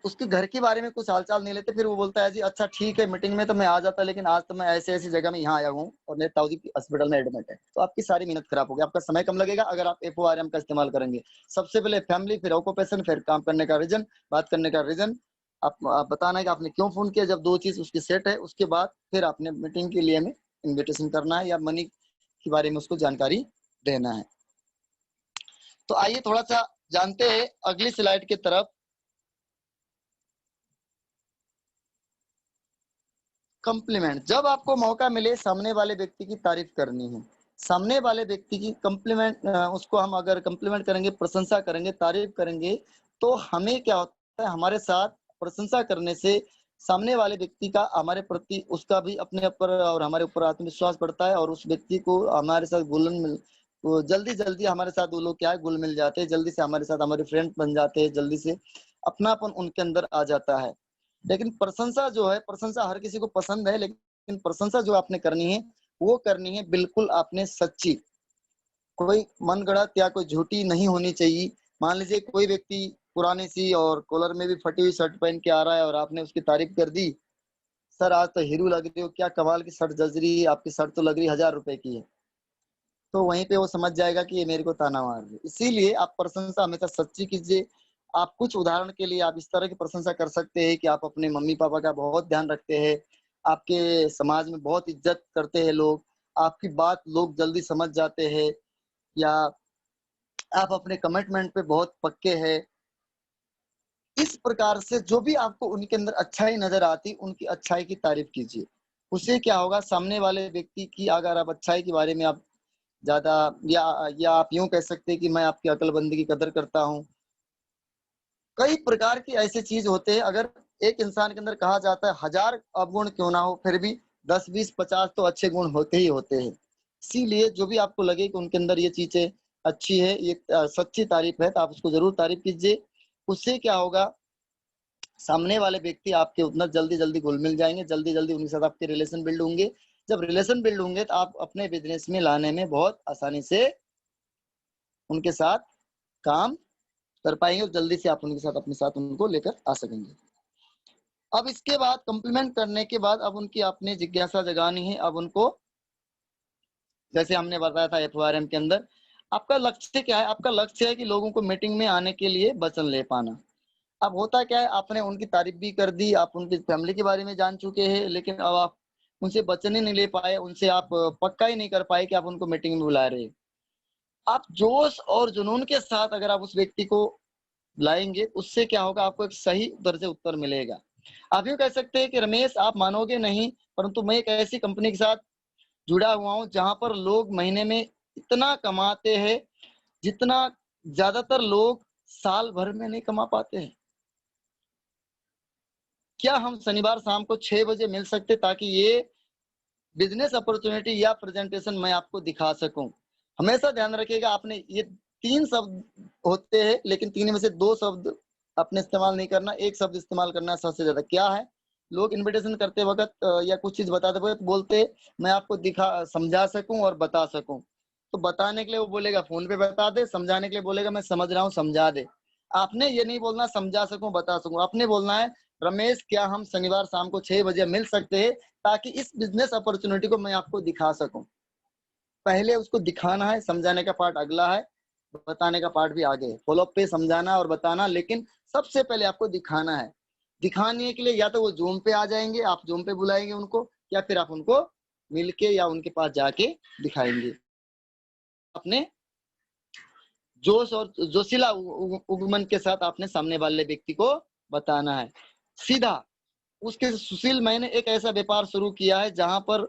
उसके घर के बारे में कुछ हालचाल नहीं लेते। फिर वो बोलता है जी अच्छा ठीक है, मीटिंग में तो मैं आ जाता, लेकिन आज तो मैं ऐसे ऐसी जगह में यहाँ आया हूँ और मेरे ताऊ जी हॉस्पिटल में एडमिट है। तो आपकी सारी मेहनत खराब होगी, आपका समय कम लगेगा अगर आप FORM का इस्तेमाल करेंगे। सबसे पहले फैमिली, फिर ऑक्यूपेशन, फिर काम करने का रीजन, बात करने का रीजन, आप बताना है कि आपने क्यों फोन किया। जब 2 चीज उसकी सेट है, उसके बाद फिर आपने मीटिंग के लिए में इन्विटेशन करना है या मनी के बारे में उसको जानकारी देना है। तो आइए थोड़ा सा जानते हैं अगली स्लाइड की तरफ। कॉम्प्लीमेंट, जब आपको मौका मिले सामने वाले व्यक्ति की तारीफ करनी है, सामने वाले व्यक्ति की कॉम्प्लीमेंट, उसको हम अगर कॉम्प्लीमेंट करेंगे, प्रशंसा करेंगे, तारीफ करेंगे, तो हमें क्या होता है, हमारे साथ प्रशंसा करने से सामने वाले व्यक्ति का हमारे प्रति, उसका भी अपने ऊपर और हमारे ऊपर आत्मविश्वास बढ़ता है, और उस व्यक्ति को हमारे साथ घुल मिल, वो जल्दी जल्दी हमारे साथ वो लोग क्या है, घुल मिल जाते हैं, जल्दी से हमारे साथ हमारे फ्रेंड बन जाते हैं, जल्दी से अपनापन उनके अंदर आ जाता है। लेकिन प्रशंसा जो है, प्रशंसा हर किसी को पसंद है, लेकिन प्रशंसा जो आपने करनी है वो करनी है बिल्कुल आपने सच्ची, कोई मन गढ़ंत या कोई झूठी नहीं होनी चाहिए। मान लीजिए कोई व्यक्ति पुरानी सी और कॉलर में भी फटी हुई शर्ट पहन के आ रहा है और आपने उसकी तारीफ कर दी, सर आज तो हीरो लग रही हो, क्या कमाल की शर्ट जच रही है, आपकी शर्ट तो लग रही 1000 रुपए की है, तो वहीं पे वो समझ जाएगा कि ये मेरे को ताना मार रही है। इसीलिए आप प्रशंसा हमेशा सच्ची कीजिए। आप कुछ उदाहरण के लिए आप इस तरह की प्रशंसा कर सकते हैं कि आप अपने मम्मी पापा का बहुत ध्यान रखते हैं, आपके समाज में बहुत इज्जत करते हैं लोग, आपकी बात लोग जल्दी समझ जाते हैं, या आप अपने कमिटमेंट पे बहुत पक्के हैं। इस प्रकार से जो भी आपको उनके अंदर अच्छाई नजर आती, उनकी अच्छाई की तारीफ कीजिए। उससे क्या होगा, सामने वाले व्यक्ति की अगर आप अच्छाई के बारे में आप ज्यादा, या आप यूं कह सकते हैं कि मैं आपकी अक्लबंदी की कदर करता हूँ। कई प्रकार की ऐसे चीज होते हैं, अगर एक इंसान के अंदर कहा जाता है 1000 अवगुण क्यों ना हो, फिर भी 10, 20, 50 तो अच्छे गुण होते ही होते हैं। इसीलिए जो भी आपको लगे कि उनके अंदर ये चीजें अच्छी है, ये सच्ची तारीफ है, तो आप उसको जरूर तारीफ कीजिए। उससे क्या होगा, सामने वाले व्यक्ति आपके उतना जल्दी जल्दी घुल मिल जाएंगे, जल्दी जल्दी उनके साथ आपके रिलेशन बिल्ड होंगे। जब रिलेशन बिल्ड होंगे तो आप अपने बिजनेस में लाने में बहुत आसानी से उनके साथ काम कर पाएंगे और जल्दी से आप उनके साथ अपने साथ उनको लेकर आ सकेंगे। अब इसके बाद कॉम्प्लीमेंट करने के बाद अब उनकी आपने जिज्ञासा जगानी है। अब उनको, जैसे हमने बताया था FORM के अंदर, आपका लक्ष्य क्या है? आपका लक्ष्य है कि लोगों को मीटिंग में आने के लिए वचन ले पाना। अब होता क्या है, आपने उनकी तारीफ भी कर दी, आप उनकी फैमिली के बारे में जान चुके हैं, लेकिन अब आप उनसे वचन ही नहीं ले पाए, उनसे आप पक्का ही नहीं कर पाए कि आप उनको मीटिंग में बुला रहे हैं। आप जोश और जुनून के साथ अगर आप उस व्यक्ति को बुलाएंगे, उससे क्या होगा, आपको एक सही उत्तर से उत्तर मिलेगा। आप यूं कह सकते हैं कि रमेश, आप मानोगे नहीं, परंतु मैं एक ऐसी कंपनी के साथ जुड़ा हुआ हूं जहां पर लोग महीने में इतना कमाते हैं जितना ज्यादातर लोग साल भर में नहीं कमा पाते हैं। क्या हम शनिवार शाम को 6 बजे मिल सकते, ताकि ये बिजनेस अपॉर्चुनिटी या प्रेजेंटेशन मैं आपको दिखा सकूं। हमेशा ध्यान रखिएगा, आपने ये 3 शब्द होते हैं, लेकिन 3 में से 2 शब्द आपने इस्तेमाल नहीं करना, एक शब्द इस्तेमाल करना है सबसे ज्यादा। क्या है? लोग इनविटेशन करते वक्त या कुछ चीज बताते वक्त बोलते मैं आपको समझा सकूं और बता सकूं। तो बताने के लिए वो बोलेगा फोन पे बता दे, समझाने के लिए बोलेगा मैं समझ रहा हूँ समझा दे। आपने ये नहीं बोलना समझा सकूं बता सकूं, आपने बोलना है रमेश, क्या हम शनिवार शाम को 6 बजे मिल सकते हैं, ताकि इस बिजनेस अपॉर्चुनिटी को मैं आपको दिखा सकूं। पहले उसको दिखाना है, समझाने का पार्ट अगला है, बताने का पार्ट भी आगे है। फॉलोअप पे समझाना और बताना, लेकिन सबसे पहले आपको दिखाना है। दिखाने के लिए या तो वो जूम पे आ जाएंगे, आप जूम पे बुलाएंगे उनको, या फिर आप उनको मिलके या उनके पास जाके दिखाएंगे। अपने जोश और जोशीला उगमन के साथ आपने सामने वाले व्यक्ति को बताना है सीधा। उसके सुशील, मैंने एक ऐसा व्यापार शुरू किया है जहां पर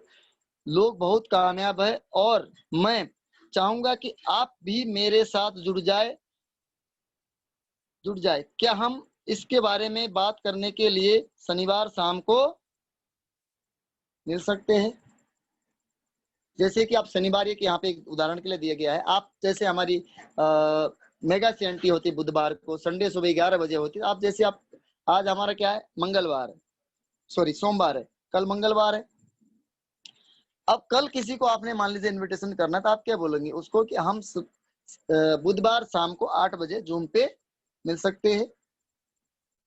लोग बहुत कामयाब है, और मैं चाहूंगा कि आप भी मेरे साथ जुड़ जाए। क्या हम इसके बारे में बात करने के लिए शनिवार शाम को मिल सकते हैं? जैसे कि आप शनिवार, एक यहाँ पे एक उदाहरण के लिए दिया गया है, आप जैसे हमारी मेगा सीएनटी होती है बुधवार को, संडे सुबह 11 बजे होती है। आप जैसे आप आज हमारा क्या है, मंगलवार है, सॉरी सोमवार है, कल मंगलवार है। अब कल किसी को आपने मान लीजिए इनविटेशन करना, तो आप क्या बोलेंगे उसको कि हम बुधवार शाम को 8 बजे जूम पे मिल सकते हैं?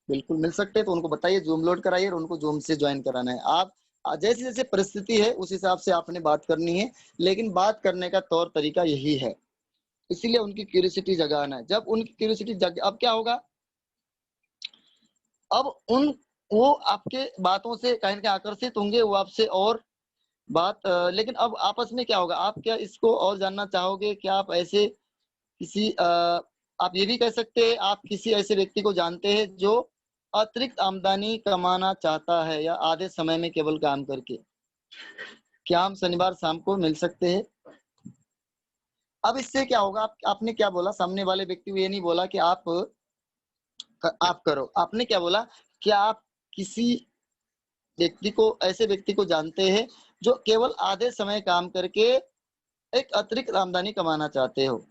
बिल्कुल मिल सकते हैं। तो उनको बताइए, जूम लोड कराइए और उनको जूम से ज्वाइन कराना है। आप जैसे जैसे परिस्थिति है उस हिसाब से आपने बात करनी है, लेकिन बात करने का तौर तरीका यही है। इसीलिए उनकी क्यूरियोसिटी जगाना है। जब उनकी क्यूरियोसिटी जग, अब क्या होगा, अब वो आपके बातों से कहीं ना कहीं आकर्षित होंगे, वो आपसे और बात लेकिन अब आपस में क्या होगा, आप क्या इसको और जानना चाहोगे? क्या आप ऐसे किसी आप ये भी कह सकते हैं, आप किसी ऐसे व्यक्ति को जानते हैं जो अतिरिक्त आमदनी कमाना चाहता है, या आधे समय में केवल काम करके? क्या हम शनिवार शाम को मिल सकते हैं? अब इससे क्या होगा, आपने क्या बोला, सामने वाले व्यक्ति को ये नहीं बोला कि आप करो, आपने क्या बोला, क्या आप किसी व्यक्ति को, ऐसे व्यक्ति को जानते हैं जो केवल आधे समय काम करके एक अतिरिक्त आमदनी कमाना चाहते हो?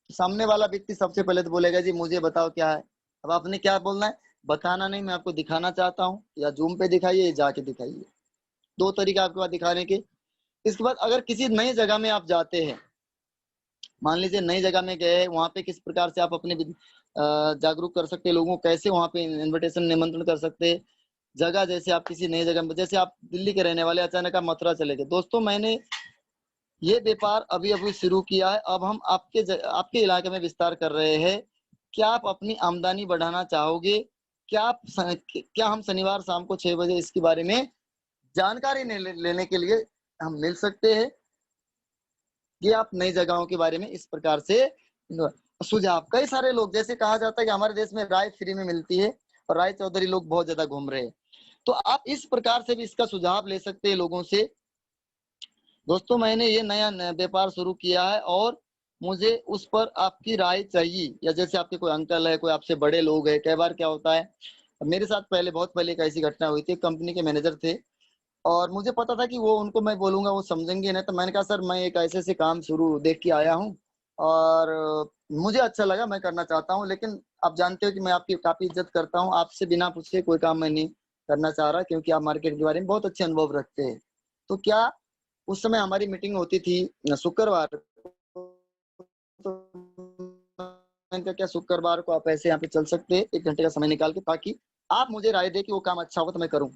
सामने वाला व्यक्ति सबसे पहले तो बोलेगा जी मुझे बताओ क्या है। अब आपने क्या बोलना है, बताना नहीं, मैं आपको दिखाना चाहता हूँ, या जूम पे दिखाइए, जाके दिखाइए। 2 तरीका आपके पास दिखाने के। इसके बाद अगर किसी नई जगह में आप जाते हैं, मान लीजिए नई जगह में गए, वहां पे किस प्रकार से आप अपने जागरूक कर सकते हैं लोगों को, कैसे वहां पे इन्विटेशन निमंत्रण कर सकते हैं। जगह जैसे आप किसी नई जगह में, जैसे आप दिल्ली के रहने वाले, अचानक आप मथुरा चले गए। दोस्तों, मैंने ये व्यापार अभी अभी शुरू किया है, अब हम आपके इलाके में विस्तार कर रहे हैं। क्या आप अपनी आमदनी बढ़ाना चाहोगे? क्या हम शनिवार शाम को 6 बजे इसके बारे में जानकारी लेने के लिए हम मिल सकते हैं? ये आप नई जगहों के बारे में इस प्रकार से सुझाव। कई सारे लोग, जैसे कहा जाता है कि हमारे देश में राय फ्री में मिलती है, और राय चौधरी लोग बहुत ज्यादा घूम रहे हैं, तो आप इस प्रकार से भी इसका सुझाव ले सकते हैं लोगों से। दोस्तों, मैंने ये नया व्यापार शुरू किया है और मुझे उस पर आपकी राय चाहिए, या जैसे आपके कोई अंकल है, कोई आपसे बड़े लोग है। कई बार क्या होता है, मेरे साथ बहुत पहले एक ऐसी घटना हुई थी। कंपनी के मैनेजर थे, और मुझे पता था कि वो, उनको मैं बोलूंगा वो समझेंगे नहीं। तो मैंने कहा सर, मैं एक ऐसे काम शुरू देख के आया हूँ, और मुझे अच्छा लगा, मैं करना चाहता हूँ, लेकिन आप जानते हो कि मैं आपकी काफी इज्जत करता हूँ, आपसे बिना पूछे कोई काम मैं नहीं करना चाह रहा, क्योंकि आप मार्केट के बारे में बहुत अच्छे अनुभव रखते हैं। तो क्या, उस समय हमारी मीटिंग होती थी शुक्रवार को, तो क्या शुक्रवार को आप ऐसे यहाँ पे चल सकते हैं 1 घंटे का समय निकाल के, ताकि आप मुझे राय दे कि वो काम अच्छा होगा तो मैं करूँ।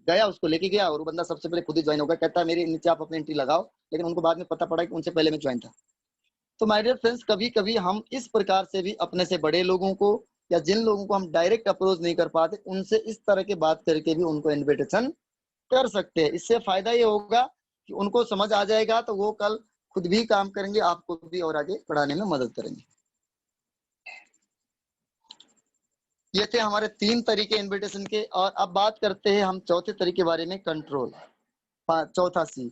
गया, उसको लेके गया, और वो बंदा सबसे पहले खुद ही ज्वाइन होगा। कहता है मेरे नीचे आप अपनी एंट्री लगाओ, लेकिन उनको बाद में पता पड़ा कि उनसे पहले मैं ज्वाइन था। तो माय डियर फ्रेंड्स, कभी कभी हम इस प्रकार से भी अपने से बड़े लोगों को या जिन लोगों को हम डायरेक्ट अप्रोच नहीं कर पाते, उनसे इस तरह के बात करके भी उनको इनविटेशन कर सकते हैं। इससे फायदा ये होगा कि उनको समझ आ जाएगा, तो वो कल खुद भी काम करेंगे, आपको भी और आगे बढ़ाने में मदद करेंगे। ये थे हमारे 3 तरीके इनविटेशन के। और अब बात करते हैं हम चौथे तरीके के बारे में, कंट्रोल। चौथा सी।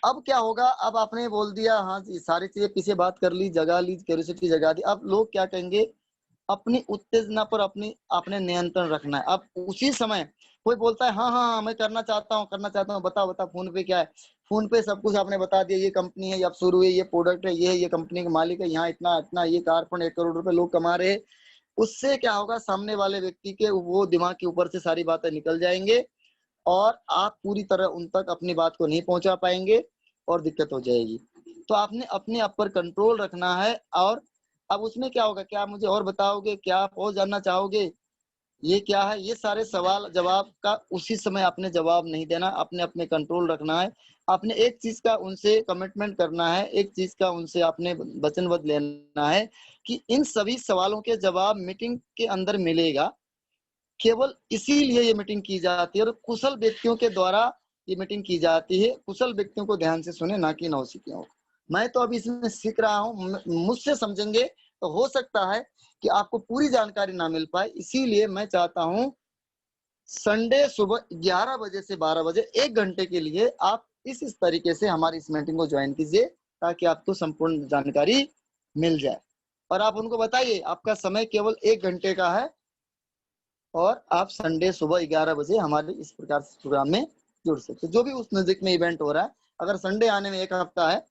अब क्या होगा, अब आपने बोल दिया हाँ जी, सारी चीजें पीछे बात कर ली, जगा ली, क्यूरियोसिटी जगा दी। अब लोग क्या कहेंगे, अपनी उत्तेजना पर आपने नियंत्रण रखना है। अब उसी समय कोई बोलता है हाँ हाँ मैं करना चाहता हूँ, बताओ फोन पे क्या है। फोन पे सब कुछ आपने बता दिया, ये कंपनी है, अब शुरू हुई, ये प्रोडक्ट है, ये कंपनी का मालिक है, यहाँ इतना इतना ये कारखाना 1 करोड़ रुपए लोग कमा रहे हैं। उससे क्या होगा, सामने वाले व्यक्ति के वो दिमाग के ऊपर से सारी बातें निकल जाएंगे और आप पूरी तरह उन तक अपनी बात को नहीं पहुंचा पाएंगे और दिक्कत हो जाएगी। तो आपने अपने आप पर कंट्रोल रखना है। और अब उसमें क्या होगा, क्या मुझे और बताओगे, क्या आप और जानना चाहोगे, ये क्या है, ये सारे सवाल जवाब का उसी समय आपने जवाब नहीं देना, आपने अपने कंट्रोल रखना है। आपने एक चीज का उनसे कमिटमेंट करना है, एक चीज का उनसे आपने वचनबद्ध लेना है कि इन सभी सवालों के जवाब मीटिंग के अंदर मिलेगा। केवल इसीलिए ये मीटिंग की जाती है और कुशल व्यक्तियों के द्वारा ये मीटिंग की जाती है। कुशल व्यक्तियों को ध्यान से सुने, ना कि नौसिखियों। मैं तो अभी इसमें सीख रहा हूँ, मुझसे समझेंगे तो हो सकता है कि आपको पूरी जानकारी ना मिल पाए। इसीलिए मैं चाहता हूँ संडे सुबह 11 बजे से 12 बजे 1 घंटे के लिए आप इस तरीके से हमारी इस मीटिंग को ज्वाइन कीजिए, ताकि आपको संपूर्ण जानकारी मिल जाए। और आप उनको बताइए आपका समय केवल 1 घंटे का है और आप संडे सुबह 11 बजे हमारे इस प्रकार से प्रोग्राम में जुड़ सकते हैं। जो भी उस नजदीक में इवेंट हो रहा है, अगर संडे आने में 1 हफ्ता है,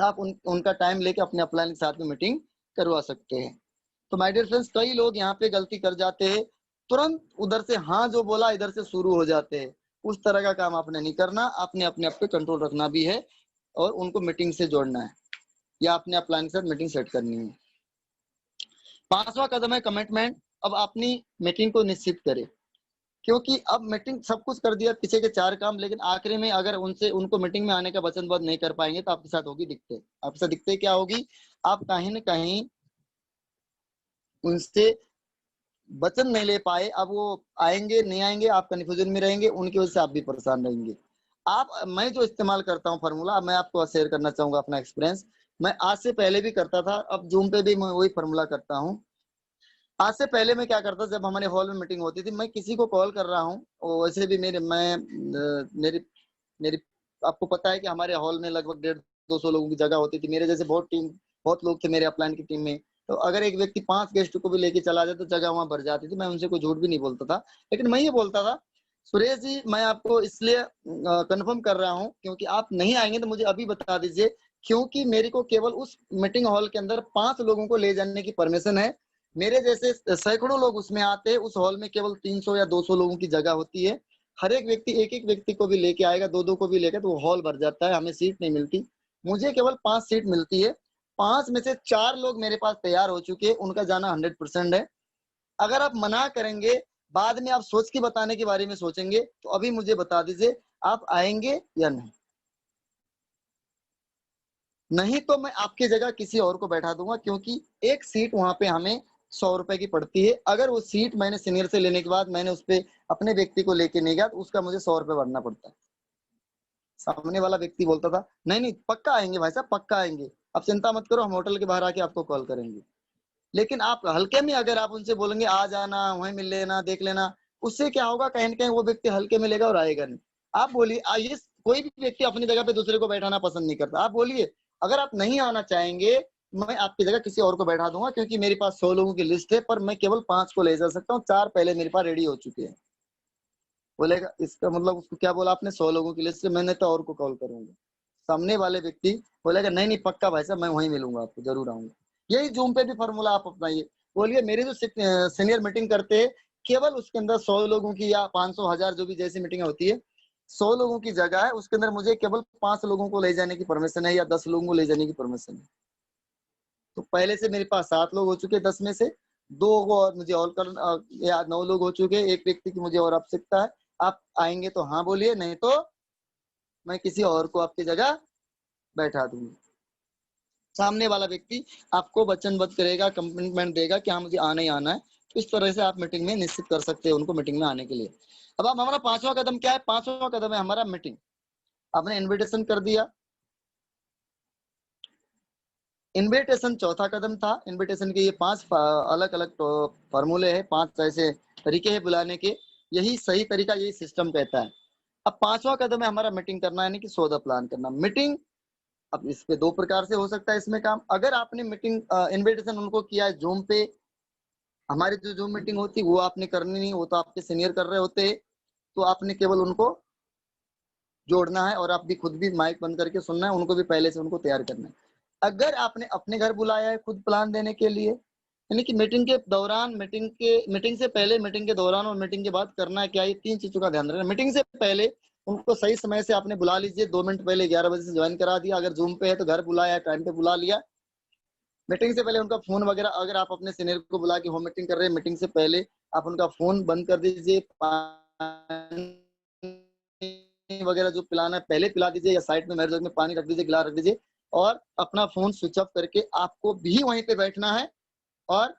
आप उनका टाइम लेके अपने अपलाइन के साथ में मीटिंग करवा सकते हैं। तो माय डियर फ्रेंड्स, कई लोग यहाँ पे गलती कर जाते हैं, तुरंत उधर से हाँ जो बोला इधर से शुरू हो जाते हैं। उस तरह का काम आपने नहीं करना, आपने अपने आप पे कंट्रोल रखना भी है और उनको मीटिंग से जोड़ना है या अपने अपलाइन के साथ मीटिंग सेट करनी है। 5वां कदम है कमिटमेंट। अब अपनी मीटिंग को निश्चित करें, क्योंकि अब मीटिंग सब कुछ कर दिया, पीछे के 4 काम, लेकिन आखिरी में अगर उनको मीटिंग में आने का वचनबद्ध नहीं कर पाएंगे तो आपके साथ होगी दिक्कत। आपके साथ दिक्कत क्या होगी, आप कहीं न कहीं उनसे वचन नहीं ले पाए। अब वो आएंगे नहीं आएंगे, आप कंफ्यूजन में रहेंगे, उनकी वजह से आप भी परेशान रहेंगे। मैं जो इस्तेमाल करता हूँ फार्मूला, मैं आपको शेयर करना चाहूंगा अपना एक्सपीरियंस। मैं आज से पहले भी करता था, अब जूम पे भी मैं वही फार्मूला करता हूँ। आज से पहले मैं क्या करता, जब हमारे हॉल में मीटिंग होती थी, मैं किसी को कॉल कर रहा हूँ, और वैसे भी मेरी आपको पता है कि हमारे हॉल में लगभग 150-200 लोगों की जगह होती थी। मेरे जैसे बहुत लोग थे मेरे अपलाइन की टीम में। तो अगर एक व्यक्ति 5 गेस्ट को भी लेके चला जाए तो जगह वहां भर जाती थी। मैं उनसे कोई झूठ भी नहीं बोलता था, लेकिन मैं ये बोलता था, सुरेश जी मैं आपको इसलिए कंफर्म कर रहा हूँ क्योंकि आप नहीं आएंगे तो मुझे अभी बता दीजिए, क्योंकि मेरे को केवल उस मीटिंग हॉल के अंदर 5 लोगों को ले जाने की परमिशन है। मेरे जैसे सैकड़ों लोग उसमें आते हैं, उस हॉल में केवल 300 या 200 लोगों की जगह होती है। हर एक व्यक्ति एक व्यक्ति को भी लेके आएगा, 2 को भी लेकर, तो वो हॉल भर जाता है, हमें सीट नहीं मिलती। मुझे केवल 5 सीट मिलती है। 5 में से 4 लोग मेरे पास तैयार हो चुके हैं, उनका जाना 100% है। अगर आप मना करेंगे, बाद में आप सोच के बताने के बारे में सोचेंगे, तो अभी मुझे बता दीजिए आप आएंगे या नहीं। नहीं तो मैं आपकी जगह किसी और को बैठा दूंगा, क्योंकि एक सीट वहां पे हमें 100 रुपए की पड़ती है। अगर वो सीट मैंने सीनियर से लेने के बाद मैंने उस पर अपने व्यक्ति को लेके नहीं गया, तो उसका मुझे 100 रुपए भरना पड़ता है। सामने वाला व्यक्ति बोलता था नहीं नहीं पक्का आएंगे भाई साहब, पक्का आएंगे, अब चिंता मत करो, हम होटल के बाहर आके आपको कॉल करेंगे। लेकिन आप हल्के में अगर आप उनसे बोलेंगे आ जाना, वहीं मिल लेना, देख लेना, उससे क्या होगा, कहीं ना कहीं वो व्यक्ति हल्के में लेगा और आएगा नहीं। आप बोलिए, आइए, कोई भी व्यक्ति अपनी जगह पे दूसरे को बैठाना पसंद नहीं करता। आप बोलिए अगर आप नहीं आना चाहेंगे, मैं आपकी जगह किसी और को बैठा दूंगा, क्योंकि मेरे पास 100 लोगों की लिस्ट है, पर मैं केवल 5 को ले जा सकता हूँ, 4 पहले मेरे पास रेडी हो चुके हैं। बोलेगा इसका मतलब उसको क्या बोला आपने, 100 लोगों की लिस्ट है, मैंने तो और को कॉल करूंगा। सामने वाले व्यक्ति बोलेगा नहीं नहीं पक्का भाई साहब, मैं वहीं मिलूंगा आपको, जरूर आऊंगा। यही जूम पे भी फॉर्मूला आप अपनाइए। बोलिए मेरी जो सीनियर मीटिंग करते हैं, केवल उसके अंदर 100 लोगों की या 500 1000 जो भी जैसी मीटिंग होती है, 100 लोगों की जगह है, उसके अंदर मुझे केवल 5 लोगों को ले जाने की परमिशन है या 10 लोगों को ले जाने की परमिशन है। तो पहले से मेरे पास 7 लोग हो चुके, 10 में से 2 और मुझे और या 9 लोग हो चुके, एक व्यक्ति की मुझे और आवश्यकता है। आप आएंगे तो हाँ बोलिए, नहीं तो मैं किसी और को आपकी जगह बैठा दूंगी। सामने वाला व्यक्ति आपको वचनबद्ध करेगा, कमिटमेंट देगा कि हाँ मुझे आना ही आना है। तो इस तरह से आप मीटिंग में निश्चित कर सकते हैं उनको मीटिंग में आने के लिए। अब आप हमारा 5वां कदम क्या है? 5वां कदम है हमारा मीटिंग। आपने इनविटेशन कर दिया, इनविटेशन चौथा कदम था। इनविटेशन के ये 5 अलग अलग फॉर्मूले हैं, 5 ऐसे तरीके हैं बुलाने के। यही सही तरीका, यही सिस्टम कहता है। अब 5वां कदम है हमारा मीटिंग करना, यानी कि सौदा प्लान करना। मीटिंग अब इस पे 2 प्रकार से हो सकता है इसमें काम। अगर आपने मीटिंग इनविटेशन उनको किया है जूम पे, हमारी जो जूम मीटिंग होती वो आपने करनी नहीं, वो तो आपके सीनियर कर रहे होते, तो आपने केवल उनको जोड़ना है और आप भी खुद भी माइक बंद करके सुनना है, उनको भी पहले से उनको तैयार करना है। अगर आपने अपने घर बुलाया है खुद प्लान देने के लिए, यानी कि मीटिंग के दौरान, मीटिंग से पहले, मीटिंग के दौरान और मीटिंग के बाद करना है क्या, ये 3 चीजों का ध्यान रखना। मीटिंग से पहले उनको सही समय से आपने बुला लीजिए, 2 मिनट पहले 11 बजे से ज्वाइन करा दिया। अगर जूम पे है तो घर बुलाया, टाइम पे बुला लिया। मीटिंग से पहले उनका फोन वगैरह, अगर आप अपने सीनियर को बुला के होम मीटिंग कर रहे हैं, मीटिंग से पहले आप उनका फोन बंद कर दीजिए, पानी वगैरह जो पिलाना है पहले पिला दीजिए, या साइड में मेरे जग में पानी रख दीजिए, गिलास रख दीजिए, और अपना फोन स्विच ऑफ करके आपको भी वहीं पे बैठना है और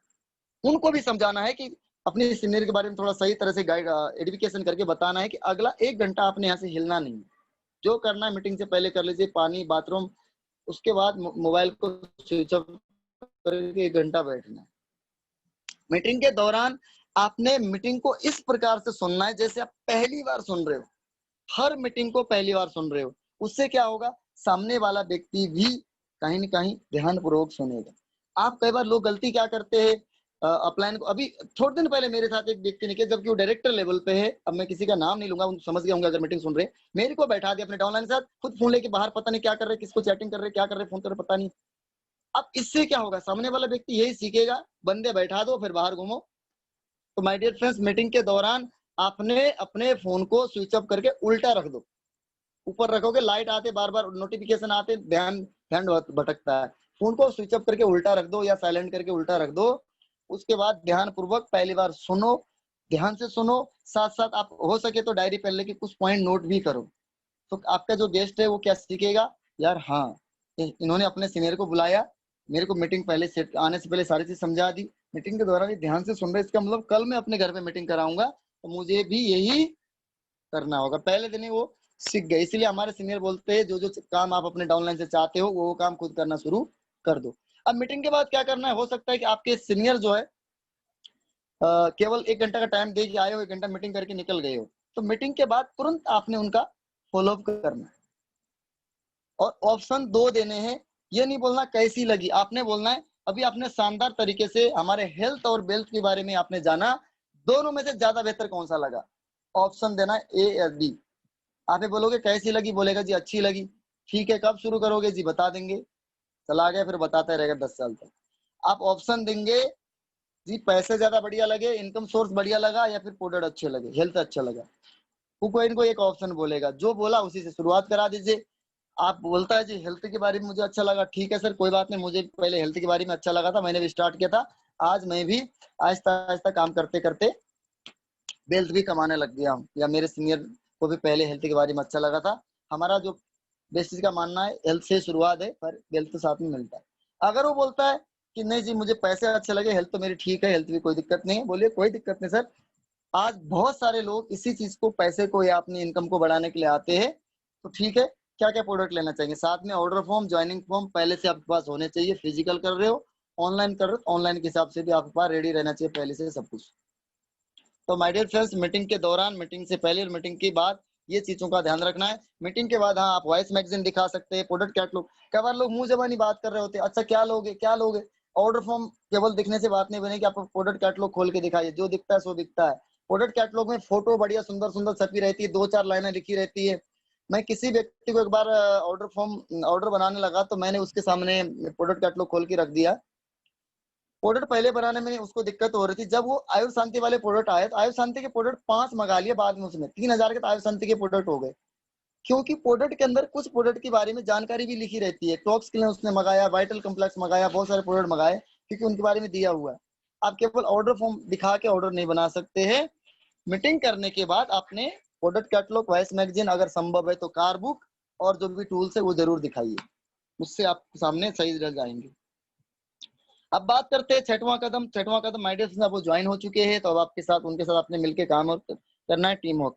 उनको भी समझाना है कि अपने सीनियर के बारे में थोड़ा सही तरह से गाइड एडुकेशन करके बताना है कि अगला 1 घंटा आपने यहाँ से हिलना नहीं है। जो करना है मीटिंग से पहले कर लीजिए, पानी, बाथरूम, उसके बाद मोबाइल को स्विच ऑफ करके 1 घंटा बैठना है। मीटिंग के दौरान आपने मीटिंग को इस प्रकार से सुनना है जैसे आप पहली बार सुन रहे हो, हर मीटिंग को पहली बार सुन रहे हो। उससे क्या होगा, सामने वाला व्यक्ति भी कहीं ना कहीं ध्यानपूर्वक सुनेगा। आप कई बार लोग गलती क्या करते हैं, अपलाइन को, अभी थोड़े दिन पहले मेरे साथ एक व्यक्ति ने किया, जबकि वो डायरेक्टर लेवल पे है, अब मैं किसी का नाम नहीं लूंगा, समझ गए होंगे अगर मीटिंग सुन रहे, मेरे को बैठा दिया अपने डाउनलाइन के साथ, खुद फोन लेके बाहर, पता नहीं क्या कर रहे, किसको चैटिंग कर रहे, क्या कर रहे, फोन कर रहे, पता नहीं। अब इससे क्या होगा, सामने वाला व्यक्ति यही सीखेगा, बंदे बैठा दो फिर बाहर घूमो। तो माय डियर फ्रेंड्स, मीटिंग के दौरान आपने अपने फोन को स्विच ऑफ करके उल्टा रख दो। ऊपर रखोगे, लाइट आते, बार बार नोटिफिकेशन आते, ध्यान ध्यान भटकता है। फोन को स्विच ऑफ करके उल्टा रख दो या साइलेंट करके उल्टा रख दो। उसके बाद ध्यान पूर्वक पहली बार सुनो, ध्यान से सुनो, साथ साथ आप हो सके तो डायरी पेन लेके कुछ पॉइंट नोट भी करो। तो आपका जो गेस्ट है वो क्या सीखेगा, यार हाँ इन्होंने अपने सीनियर को बुलाया, मेरे को मीटिंग पहले सेट आने से पहले सारी चीज समझा दी, मीटिंग के दौरान ये ध्यान से सुन रहे, इसका मतलब कल मैं अपने घर पे मीटिंग कराऊंगा तो मुझे भी यही करना होगा। पहले दिन ही वो सीख गए। इसलिए हमारे सीनियर बोलते हैं जो जो काम आप अपने डाउनलाइन से चाहते हो वो काम खुद करना शुरू कर दो। अब मीटिंग के बाद क्या करना है, हो सकता है कि आपके सीनियर जो है केवल 1 घंटा का टाइम दे के आए हो, 1 घंटा मीटिंग करके निकल गए हो, तो मीटिंग के बाद तुरंत आपने उनका फॉलोअप करना है और ऑप्शन 2 देने हैं। ये नहीं बोलना कैसी लगी, आपने बोलना है अभी आपने शानदार तरीके से हमारे हेल्थ और वेल्थ के बारे में आपने जाना, दोनों में से ज्यादा बेहतर कौन सा लगा, ऑप्शन देना है ए या बी। आप बोलोगे कैसी लगी, बोलेगा जी अच्छी लगी, ठीक है कब शुरू करोगे जी बता देंगे, चला गया फिर बताता रहेगा 10 साल तक। आप ऑप्शन देंगे जी पैसे ज्यादा बढ़िया लगे, इनकम सोर्स बढ़िया लगा, या फिर प्रोडक्ट अच्छे लगे, हेल्थ अच्छा लगा, वो कोई इनको एक ऑप्शन बोलेगा, जो बोला उसी से शुरुआत करा दीजिए। आप बोलता है जी हेल्थ के बारे में मुझे अच्छा लगा, ठीक है सर कोई बात नहीं, मुझे पहले हेल्थ के बारे में अच्छा लगा था, मैंने भी स्टार्ट किया था, आज मैं भी आहिस्ता आहिस्ता काम करते करते वेल्थ भी कमाने लग गया हूँ, या मेरे सीनियर को भी पहले हेल्थ के बारे में अच्छा लगा था। हमारा जो बेसिस का मानना है हेल्थ से शुरुआत है पर वेल्थ तो साथ में मिलता है। अगर वो बोलता है कि नहीं जी मुझे पैसे अच्छे लगे, हेल्थ तो मेरी ठीक है, हेल्थ भी कोई दिक्कत नहीं है, बोलिए कोई दिक्कत नहीं सर, आज बहुत सारे लोग इसी चीज को, पैसे को या अपनी इनकम को बढ़ाने के लिए आते हैं, तो ठीक है क्या क्या प्रोडक्ट लेना चाहिए, साथ में ऑर्डर फॉर्म, ज्वाइनिंग फॉर्म पहले से आपके पास होने चाहिए, फिजिकल कर रहे हो ऑनलाइन कर रहे हो ऑनलाइन के हिसाब से भी आपके पास रेडी रहना चाहिए पहले से सब कुछ। तो माय डियर फ्रेंड्स, मीटिंग के दौरान, मीटिंग से पहले और मीटिंग के बाद ये चीजों का ध्यान रखना है। मीटिंग के बाद हाँ आप वॉइस मैगजीन दिखा सकते हैं, प्रोडक्ट कैटलॉग, कई बार लोग मुंह जबानी बात कर रहे होते हैं, अच्छा क्या लोगे क्या लोगे, ऑर्डर फॉर्म केवल दिखने से बात नहीं बनेगी, आप प्रोडक्ट कैटलॉग खोल के दिखाइए, जो दिखता है सो दिखता है। प्रोडक्ट कैटलॉग में फोटो बढ़िया सुंदर सुंदर छपी रहती है, 2-4 लाइनें लिखी रहती है। मैं किसी व्यक्ति को एक बार ऑर्डर फॉर्म ऑर्डर बनाने लगा तो मैंने उसके सामने प्रोडक्ट कैटलॉग खोल के रख दिया। प्रोडक्ट पहले बनाने में उसको दिक्कत हो रही थी, जब वो आयुष शांति वाले प्रोडक्ट आए तो आयुष शांति के प्रोडक्ट 5 मंगा लिए, बाद में उसमें 3000 के तो आयुष शांति के प्रोडक्ट हो गए, क्योंकि प्रोडक्ट के अंदर कुछ प्रोडक्ट के बारे में जानकारी भी लिखी रहती है। टॉक्स के लिए उसने मंगाया, वाइटल कम्प्लेक्स मंगाया, बहुत सारे प्रोडक्ट मंगाए क्योंकि उनके बारे में दिया हुआ है। आप केवल ऑर्डर फॉर्म दिखा के ऑर्डर नहीं बना सकते हैं। मीटिंग करने के बाद आपने प्रोडक्ट कैटलॉग, वॉइस मैगजीन, अगर संभव है तो कार बुक और जो भी टूल्स है वो जरूर दिखाइए। उससे आप सामने सही रिजल्ट आएंगे। अब बात करते हैं छठवां कदम। छठवां कदम माय डियर फ्रेंड्स, वो ज्वाइन हो चुके हैं, तो अब आपके साथ उनके साथ आपने मिलकर काम और करना है, टीम वर्क।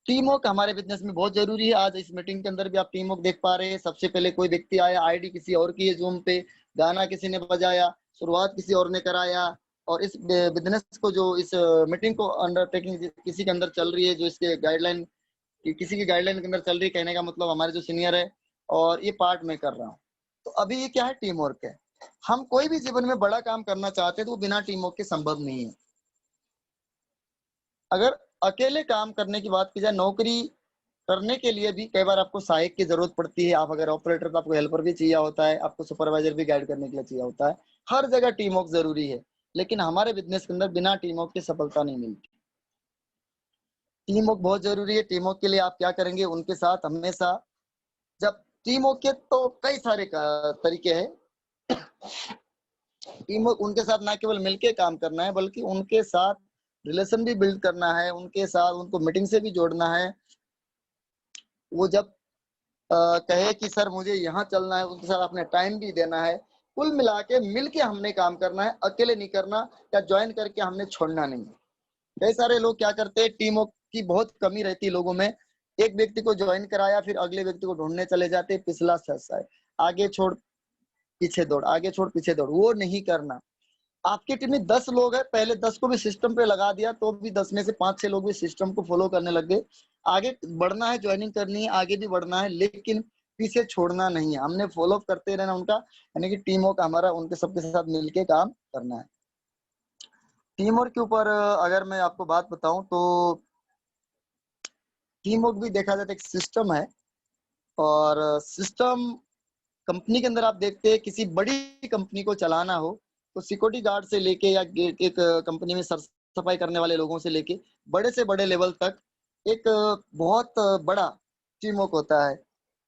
टीम वर्क हमारे बिजनेस में बहुत जरूरी है। आज इस मीटिंग के अंदर भी आप टीम वर्क देख पा रहे हैं। सबसे पहले कोई व्यक्ति आया, आईडी किसी और की है जूम पे, गाना किसी ने बजाया, शुरुआत किसी और ने कराया, और इस बिजनेस को जो इस मीटिंग को अंडरटेकिंग किसी के अंदर चल रही है, जो इसके गाइडलाइन किसी की गाइडलाइन के अंदर चल रही है, कहने का मतलब हमारे जो सीनियर है और ये पार्ट में कर रहा हूँ। तो अभी ये क्या है, टीम वर्क है। हम कोई भी जीवन में बड़ा काम करना चाहते हैं तो वो बिना टीम वर्क के संभव नहीं है। अगर अकेले काम करने की बात की जाए, नौकरी करने के लिए भी कई बार आपको सहायक की जरूरत पड़ती है। आप अगर ऑपरेटर तो आपको हेल्पर भी चाहिए होता है, आपको सुपरवाइजर भी गाइड करने के लिए चाहिए होता है। हर जगह टीम वर्क जरूरी है, लेकिन हमारे बिजनेस के अंदर बिना टीम वर्क की सफलता नहीं मिलती। टीम वर्क बहुत जरूरी है। टीम वर्क के लिए आप क्या करेंगे, उनके साथ हमेशा, जब टीम वर्क के तो कई सारे तरीके हैं। टीम वर्क उनके साथ ना केवल मिलके काम करना है, बल्कि उनके साथ रिलेशन भी बिल्ड करना है, उनके साथ उनको मीटिंग से भी जोड़ना है। वो जब कहे कि सर मुझे यहाँ चलना है, उनके साथ अपने टाइम भी देना है। कुल मिला के मिलके हमने काम करना है, अकेले नहीं करना, या ज्वाइन करके हमने छोड़ना नहीं। कई सारे लोग क्या करते हैं, टीम वर्क की बहुत कमी रहती है लोगों में। एक व्यक्ति को ज्वाइन कराया, फिर अगले व्यक्ति को ढूंढने चले जाते, पिछला सस्ता है, आगे छोड़ पीछे दौड़, आगे छोड़ पीछे दौड़, वो नहीं करना। आपकी टीम में 10 लोग हैं, पहले 10 को भी सिस्टम पे लगा दिया तो भी 10 में से 5-6 लोग भी सिस्टम को फॉलो करने लग गए। आगे बढ़ना है, ज्वाइनिंग करनी है, आगे भी बढ़ना है, लेकिन पीछे छोड़ना नहीं है। हमने फॉलो करते रहना उनका, यानी कि टीम वर्क हमारा उनके सबके साथ मिलके काम करना है। टीम वर्क के ऊपर अगर मैं आपको बात बताऊं तो टीम वर्क भी देखा जाए तो एक सिस्टम है, और सिस्टम कंपनी के अंदर आप देखते हैं, किसी बड़ी कंपनी को चलाना हो तो सिक्योरिटी गार्ड से लेके या एक कंपनी में सफाई करने वाले लोगों से लेके बड़े से बड़े लेवल तक एक बहुत बड़ा टीम वर्क होता है।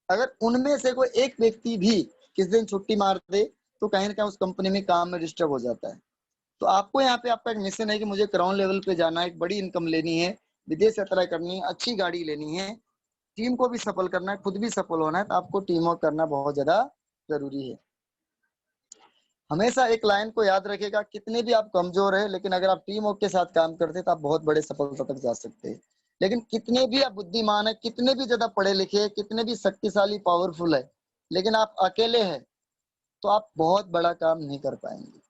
अगर उनमें से कोई एक व्यक्ति भी किस दिन छुट्टी मार दे तो कहीं ना कहीं उस कंपनी में काम में डिस्टर्ब हो जाता है। तो आपको यहाँ पे आपका एक मिशन है कि मुझे क्राउन लेवल पे जाना है, एक बड़ी इनकम लेनी है, विदेश यात्रा करनी है, अच्छी गाड़ी लेनी है, टीम को भी सफल करना है, खुद भी सफल होना है, तो आपको टीम वर्क करना बहुत ज्यादा जरूरी है। हमेशा एक लाइन को याद रखेगा, कितने भी आप कमजोर है, लेकिन अगर आप टीम वर्क के साथ काम करते हैं तो आप बहुत बड़े सफलता तक जा सकते हैं। लेकिन कितने भी आप बुद्धिमान है, कितने भी ज्यादा पढ़े लिखे है, कितने भी शक्तिशाली पावरफुल है, लेकिन आप अकेले हैं तो आप बहुत बड़ा काम नहीं कर पाएंगे।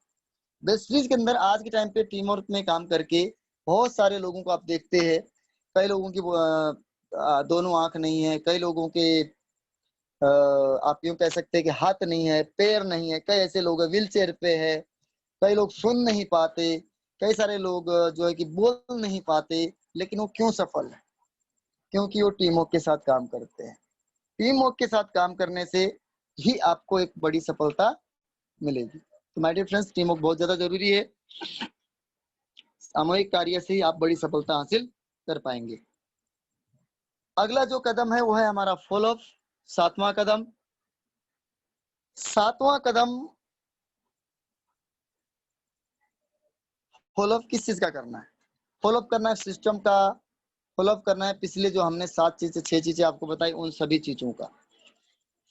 वेस्टरीज के अंदर आज के टाइम पे टीम वर्क में काम करके बहुत सारे लोगों को आप देखते हैं। कई लोगों की दोनों आंख नहीं है, कई लोगों के आप यूं कह सकते हैं कि हाथ नहीं है, पैर नहीं है, कई ऐसे लोग व्हील चेयर पे है, कई लोग सुन नहीं पाते, कई सारे लोग जो है कि बोल नहीं पाते, लेकिन वो क्यों सफल है? क्योंकि वो टीम वर्क के साथ काम करते हैं। टीम वर्क के साथ काम करने से ही आपको एक बड़ी सफलता मिलेगी। तो my dear friends, team work बहुत ज्यादा जरूरी है। सामूहिक कार्य से ही आप बड़ी सफलता हासिल कर पाएंगे। अगला जो कदम है वो है हमारा फॉलो अप, 7वां कदम। 7वां कदम फॉलो अप किस चीज का करना है? फॉलो अप करना है सिस्टम का, फॉलो अप करना है पिछले जो हमने 7 चीजें 6 चीजें आपको बताई उन सभी चीजों का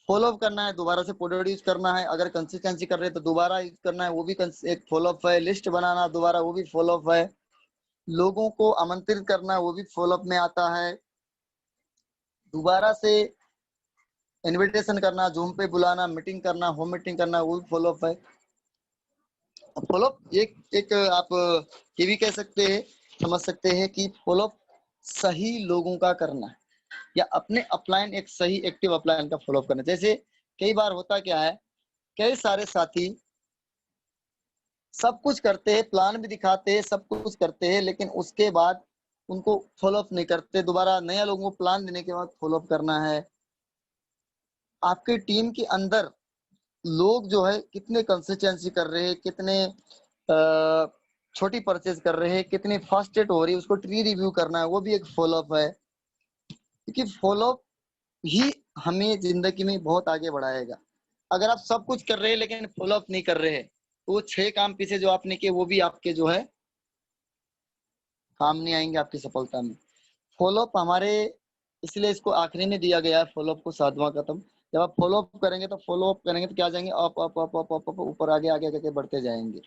फॉलो अप करना है, दोबारा से प्रोड्यूस करना है। अगर कंसिस्टेंसी कर रहे हैं तो दोबारा यूज करना है, वो भी एक फॉलो अप है। लिस्ट बनाना दोबारा, वो भी फॉलो अप है। लोगों को आमंत्रित करना, वो भी फॉलो अप में आता है। दोबारा से इनविटेशन करना, जूम पे बुलाना, मीटिंग करना, होम मीटिंग करना, वो भी फॉलो अप है। फॉलो अप एक एक आप ये भी कह सकते हैं, समझ सकते हैं कि फॉलो अप सही लोगों का करना है, या अपने अपलाइन एक सही एक्टिव अपलाइन का फॉलो अप करना। जैसे कई बार होता क्या है, कई सारे साथी सब कुछ करते हैं, प्लान भी दिखाते हैं, सब कुछ करते हैं, लेकिन उसके बाद उनको फॉलो अप नहीं करते। दोबारा नया लोगों को प्लान देने के बाद फॉलो अप करना है। आपकी टीम के अंदर लोग जो है कितने कंसिस्टेंसी कर रहे हैं, कितने छोटी परचेज कर रहे हैं, कितनी फास्ट रेट हो रही है, उसको ट्री रिव्यू करना है, वो भी एक फॉलो अप है। क्योंकि फॉलो अप ही हमें जिंदगी में बहुत आगे बढ़ाएगा। अगर आप सब कुछ कर रहे हैं लेकिन फॉलो अप नहीं कर रहे हैं तो वो 6 काम पीछे जो आपने किए वो भी आपके जो है काम नहीं आएंगे आपकी सफलता में। फॉलो अप हमारे, इसलिए इसको आखिरी में दिया गया है फॉलो अप को, 7वां कदम, जब आप फॉलो अप करेंगे तो फॉलो अप करेंगे तो क्या जाएंगे, up up up up up up, ऊपर आगे आगे आगे बढ़ते जाएंगे।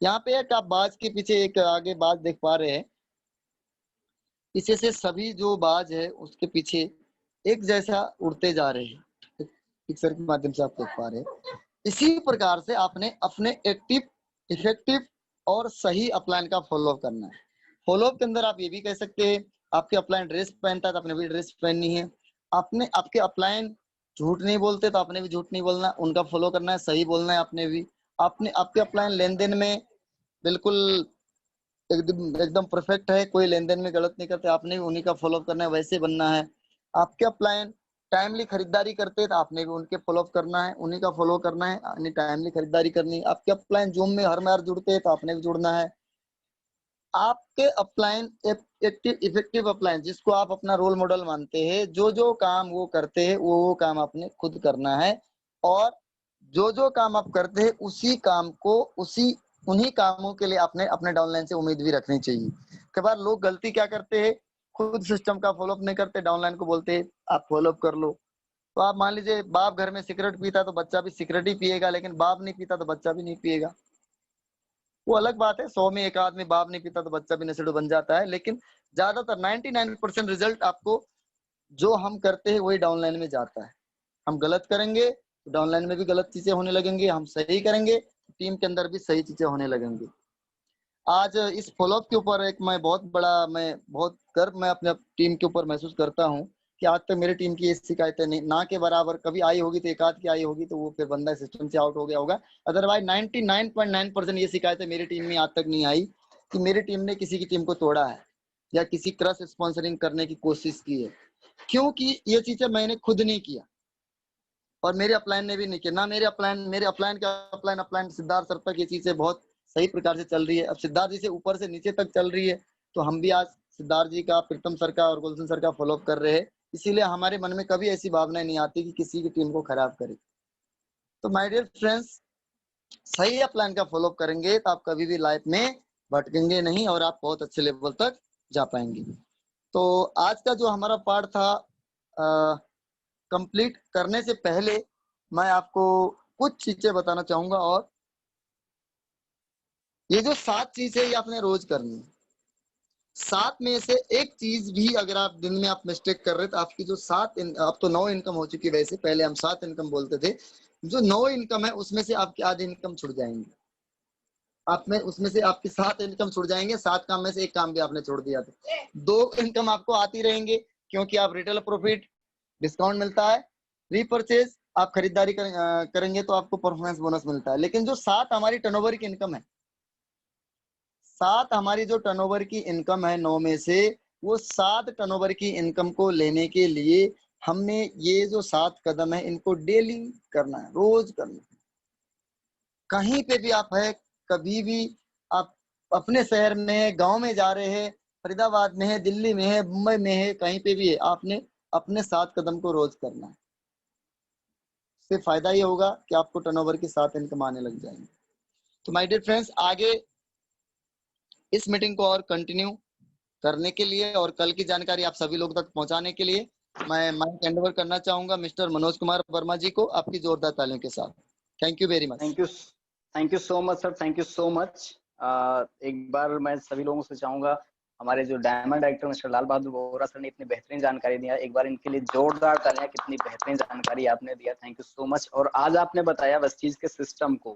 यहाँ पे एक आप बाज के पीछे एक आगे बाज देख पा रहे हैं, पीछे से सभी जो बाज है उसके पीछे एक जैसा उड़ते जा रहे हैं, पिक्चर के माध्यम से आप देख पा रहे हैं। इसी प्रकार से आपने अपने एक्टिव, इफेक्टिव और सही अपलाइन का फॉलोअप करना है। फॉलोअप के अंदर आप ये भी कह सकते हैं, आपके अपलाइन ड्रेस पहनता है तो आपने भी ड्रेस पहननी है, आपने आपके अपलाइन झूठ नहीं बोलते तो आपने भी झूठ नहीं बोलना, उनका फॉलो करना है, सही बोलना है आपने भी। आपने आपके अपलाइन लेन देन में बिल्कुल एकदम परफेक्ट है, कोई लेन देन में गलत नहीं करते, आपने भी उन्हीं का फॉलोअप करना है, वैसे बनना है। आपके अपलाइन टाइमली खरीदारी करते हैं तो आपने भी उनके फॉलोअप करना है, उन्हीं का फॉलो करना है, यानी टाइमली खरीदारी करनी है। आपके अपलाइन जूम में हर बार जुड़ते हैं तो आपने भी जुड़ना है। आपके अपलाइन एक्टिव इफेक्टिव अपलाइन जिसको आप अपना रोल मॉडल मानते हैं, जो जो काम वो करते हैं वो काम आपने खुद करना है, और जो जो काम आप करते हैं उसी काम को उन्हीं कामों के लिए आपने अपने डाउनलाइन से उम्मीद भी रखनी चाहिए। कई बार लोग गलती क्या करते हैं, खुद सिस्टम का फॉलोअप नहीं करते, डाउनलाइन को बोलते हैं आप फॉलोअप कर लो। तो आप मान लीजिए बाप घर में सिगरेट पीता तो बच्चा भी सिगरेट ही पिएगा, लेकिन बाप नहीं पीता तो बच्चा भी नहीं पिएगा। वो अलग बात है, 100 में एक आदमी बाप नहीं पीता तो बच्चा भी नशेड़ी बन जाता है, लेकिन ज्यादातर 99% रिजल्ट आपको जो हम करते हैं वही डाउनलाइन में जाता है। हम गलत करेंगे तो डाउनलाइन में भी गलत चीजें होने लगेंगी, हम सही करेंगे तो टीम के अंदर भी सही चीजें होने लगेंगी। आज इस फॉलोअप के ऊपर एक मैं बहुत गर्व मैं अपने टीम के ऊपर महसूस करता हूँ कि आज तक मेरी टीम की ये शिकायतें नहीं ना के बराबर, कभी आई होगी तो एक आध की आई होगी तो वो फिर बंदा सिस्टम से आउट हो गया होगा, अदरवाइज 99.9% ये शिकायतें मेरी टीम में आज तक नहीं आई कि मेरी टीम ने किसी की टीम को तोड़ा है या किसी क्रॉस स्पॉन्सरिंग करने की कोशिश की है, क्योंकि ये चीजें मैंने खुद नहीं किया और मेरे अपलाइन ने भी नहीं किया। ना मेरे अपलाइन सिद्धार्थ सर तक ये चीजें बहुत सही प्रकार से चल रही है। अब सिद्धार्थ जी से ऊपर से नीचे तक चल रही है, तो हम भी आज सिद्धार्थ जी का, प्रीतम सर का और गुलशन सर का फॉलोअप कर रहे हैं, इसीलिए हमारे मन में कभी ऐसी भावना नहीं आती कि किसी की टीम को खराब करे। तो माय डियर फ्रेंड्स, सही अपलाइन का फॉलोअप करेंगे तो आप कभी भी लाइफ में भटकेंगे नहीं और आप बहुत अच्छे लेवल तक जा पाएंगे। तो आज का जो हमारा पार्ट था कंप्लीट करने से पहले मैं आपको कुछ चीजें बताना चाहूंगा, और ये जो 7 चीजें ये आपने रोज करनी है। 7 में से एक चीज भी अगर आप दिन में आप मिस्टेक कर रहे तो आपकी जो अब तो 9 इनकम हो चुकी है, वैसे पहले हम 7 इनकम बोलते थे, जो 9 इनकम है उसमें से आपकी आधी इनकम छूट जाएंगी। आप में उसमें से आपकी 7 इनकम छूट जाएंगे, 7 काम में से एक काम भी आपने छोड़ दिया था। 2 इनकम आपको आती रहेंगे क्योंकि आप रिटेल प्रॉफिट डिस्काउंट मिलता है, रीपरचेज आप खरीदारी करेंगे तो आपको परफॉर्मेंस बोनस मिलता है। लेकिन जो 7 हमारी टर्नओवर की इनकम है, 7 हमारी जो टर्नओवर की इनकम है 9 में से, वो 7 टर्नओवर की इनकम को लेने के लिए हमने ये जो 7 कदम है इनको डेली करना है, रोज करना है। कहीं पे भी आप है, कभी भी आप अपने शहर में है, गांव में जा रहे हैं, फरीदाबाद में है, दिल्ली में है, मुंबई में है, कहीं पे भी है, आपने अपने 7 कदम को रोज करना है। इससे फायदा ये होगा कि आपको टर्नओवर की 7 इनकम आने लग जाएंगे। तो माय डियर फ्रेंड्स, आगे इस मीटिंग को और कंटिन्यू करने के लिए और कल की जानकारी आप सभी लोग तक पहुंचाने के लिए मैं माइक हैंड ओवर करना चाहूंगा मिस्टर मनोज कुमार वर्मा जी को, आपकी जोरदार तालियों के साथ। Thank you very much. Thank you so much sir, thank you so much. एक बार मैं सभी लोगों से चाहूंगा, हमारे जो diamond director mister Lal Bahadur Vora sir ने इतनी बेहतरीन जानकारी दिया, एक बार इनके लिए जोरदार तालियां, कितनी बेहतरीन जानकारी आपने दिया, थैंक यू सो मच। और आज आपने बताया वेस्टीज के सिस्टम को,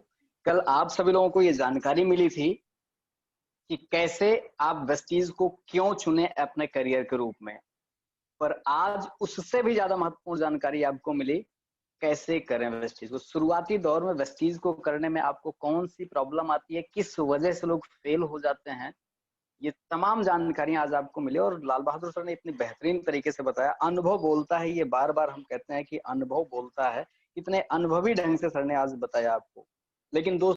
कल आप सभी लोगों को ये जानकारी मिली थी कि कैसे आप वेस्टीज को क्यों चुने अपने करियर के रूप में, पर आज उससे भी ज्यादा महत्वपूर्ण जानकारी आपको मिली कैसे करें वेस्टीज को। शुरुआती दौर में वेस्टीज को करने में आपको कौन सी प्रॉब्लम आती है, किस वजह से लोग फेल हो जाते हैं, ये तमाम जानकारियां आज आपको मिली। और लाल बहादुर सर ने इतनी बेहतरीन तरीके से बताया, अनुभव बोलता है, ये बार बार हम कहते हैं कि अनुभव बोलता है, इतने अनुभवी ढंग से सर ने आज बताया आपको। लेकिन दोस्तों